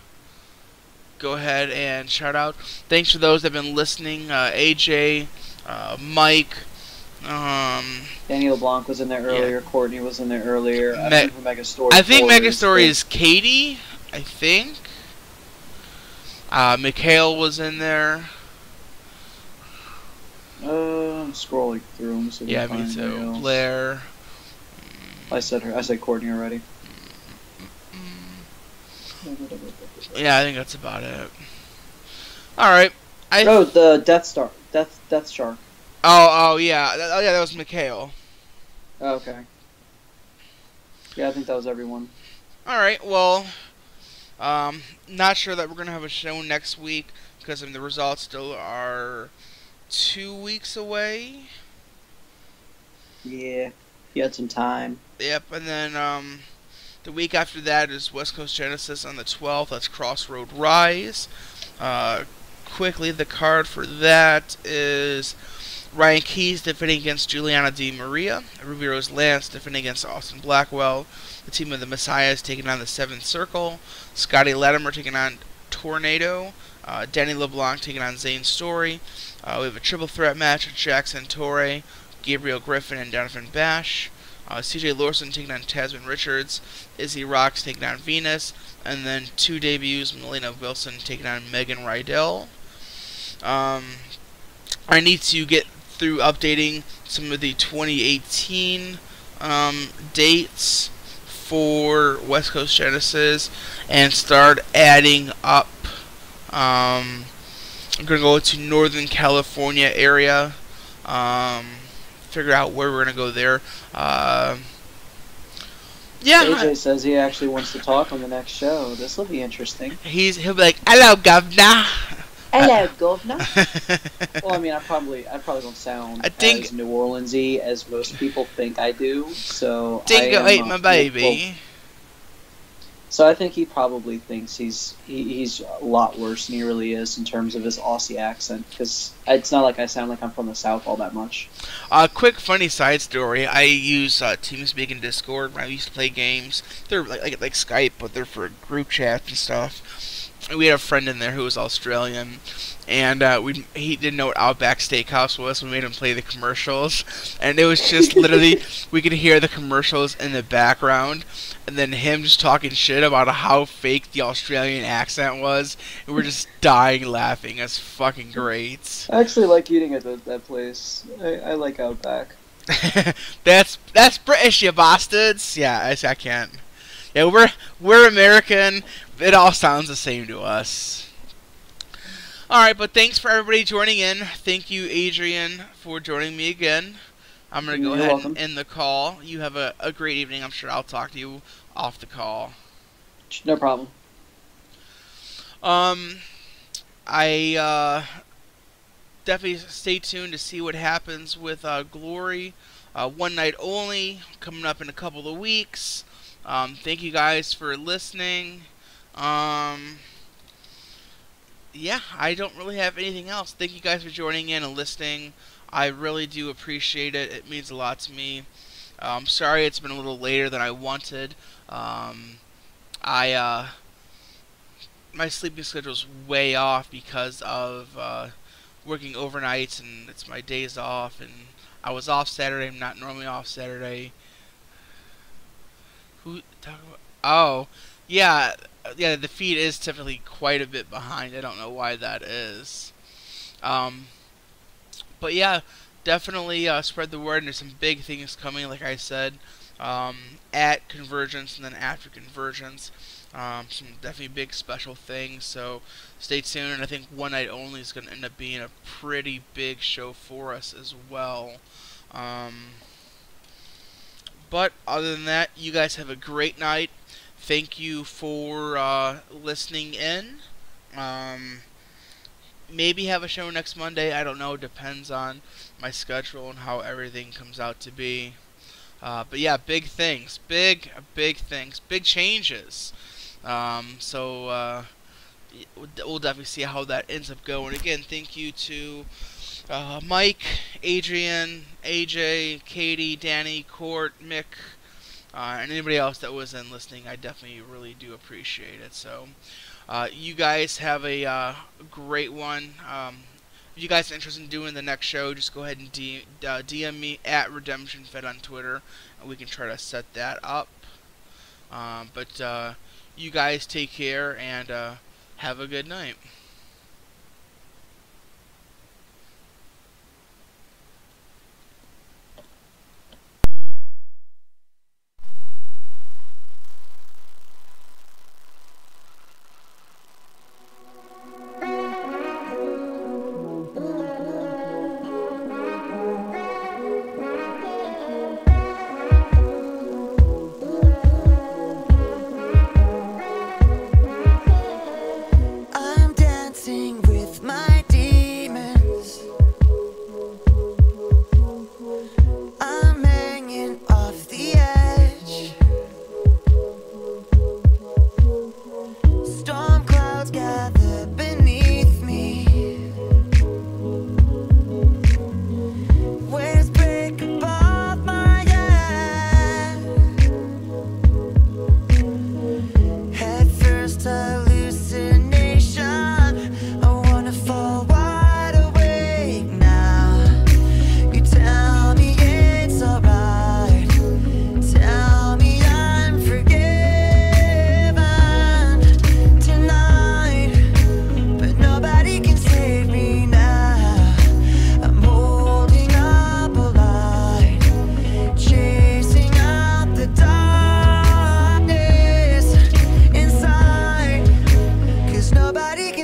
go ahead and shout out? Thanks for those that have been listening. AJ, Mike, Danny LeBlanc was in there earlier. Yeah. Courtney was in there earlier. I think Megastory is Katie, I think. Mikhail was in there. I'm scrolling through them. Yeah, me too. Blair. I said Courtney already. Yeah, I think that's about it. Alright. The Death Shark. Oh, yeah. That was Mikhail. Oh, okay. Yeah, I think that was everyone. Alright, well, not sure that we're going to have a show next week because the results still are 2 weeks away. Yeah, you had some time. Yep, and then the week after that is West Coast Genesis on the 12th. That's Crossroad Rise. Quickly, the card for that is Ryan Keys defending against Juliana Di Maria. Ruby Rose Lance defending against Austin Blackwell. The team of the Messiahs taking on the Seventh Circle. Scotty Latimer taking on Tornado. Danny LeBlanc taking on Zane Story. We have a triple threat match with Jackson Torre, Gabriel Griffin, and Donovan Bash. CJ Lawson taking on Tasman Richards. Izzy Rocks taking on Venus. And then 2 debuts, Melina Wilson taking on Megan Rydell. I need to get through updating some of the 2018 dates for West Coast Genesis and start adding up. I'm going to go to Northern California area, figure out where we're going to go there. Yeah, AJ says he actually wants to talk on the next show. This will be interesting. he'll be like, "Hello, governor." Hello, governor. Well, I mean, I probably don't sound I think as New Orleansy as most people think I do. So Dingo ate my baby. So I think he probably thinks he's a lot worse than he really is in terms of his Aussie accent. Because it's not like I sound like I'm from the South all that much. Quick funny side story. I use TeamSpeak and Discord when I used to play games. They're like Skype, but they're for group chat and stuff. And we had a friend in there who was Australian, and he didn't know what Outback Steakhouse was. We made him play the commercials, and it was just literally we could hear the commercials in the background, and then him just talking shit about how fake the Australian accent was, and we're just dying laughing. It's fucking great. I actually like eating at that place. I like Outback. that's British, you bastards. Yeah, I can't. Yeah, we're American. It all sounds the same to us. Alright, but thanks for everybody joining in. Thank you, Adrien, for joining me again. I'm going to go ahead and end the call. You have a great evening. I'm sure I'll talk to you off the call. No problem. I definitely stay tuned to see what happens with Glory. One night only, coming up in a couple of weeks. Thank you guys for listening. Yeah, I don't really have anything else. Thank you guys for joining in and listening. I really do appreciate it. It means a lot to me. Sorry it's been a little later than I wanted. My sleeping schedule's way off because of working overnights, and it's my days off, and I was off Saturday. I'm not normally off Saturday. Who talking about? Oh, yeah, the feed is typically quite a bit behind. I don't know why that is. But yeah, definitely spread the word. And there's some big things coming, like I said, at Convergence and then after Convergence. Some definitely big special things, so stay tuned. And I think One Night Only is going to end up being a pretty big show for us as well. But other than that, you guys have a great night. Thank you for listening in. Maybe have a show next Monday. I don't know. Depends on my schedule and how everything comes out to be. But yeah, big things. Big things. Big changes. So we'll definitely see how that ends up going. Again, thank you to Mike, Adrien, AJ, Katie, Danny, Court, Mick, and anybody else that was in listening. I definitely really do appreciate it. So you guys have a great one. If you guys are interested in doing the next show, just go ahead and DM me at RedemptionFed on Twitter, and we can try to set that up. But you guys take care and have a good night.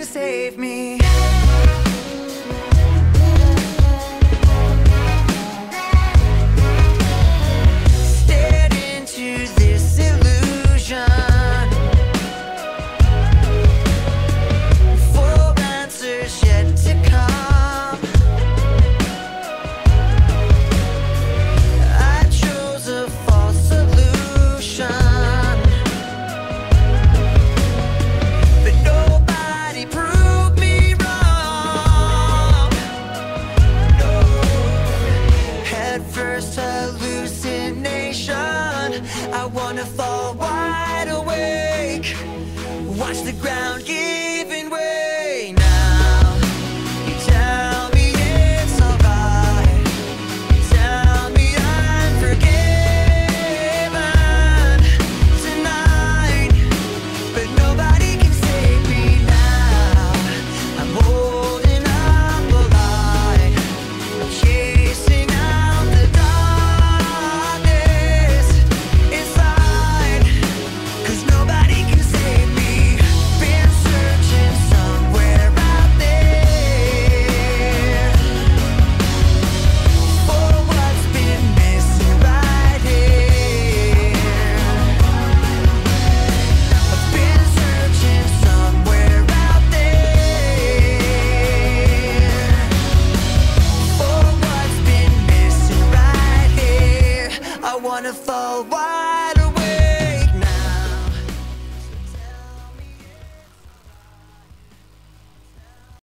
Save me.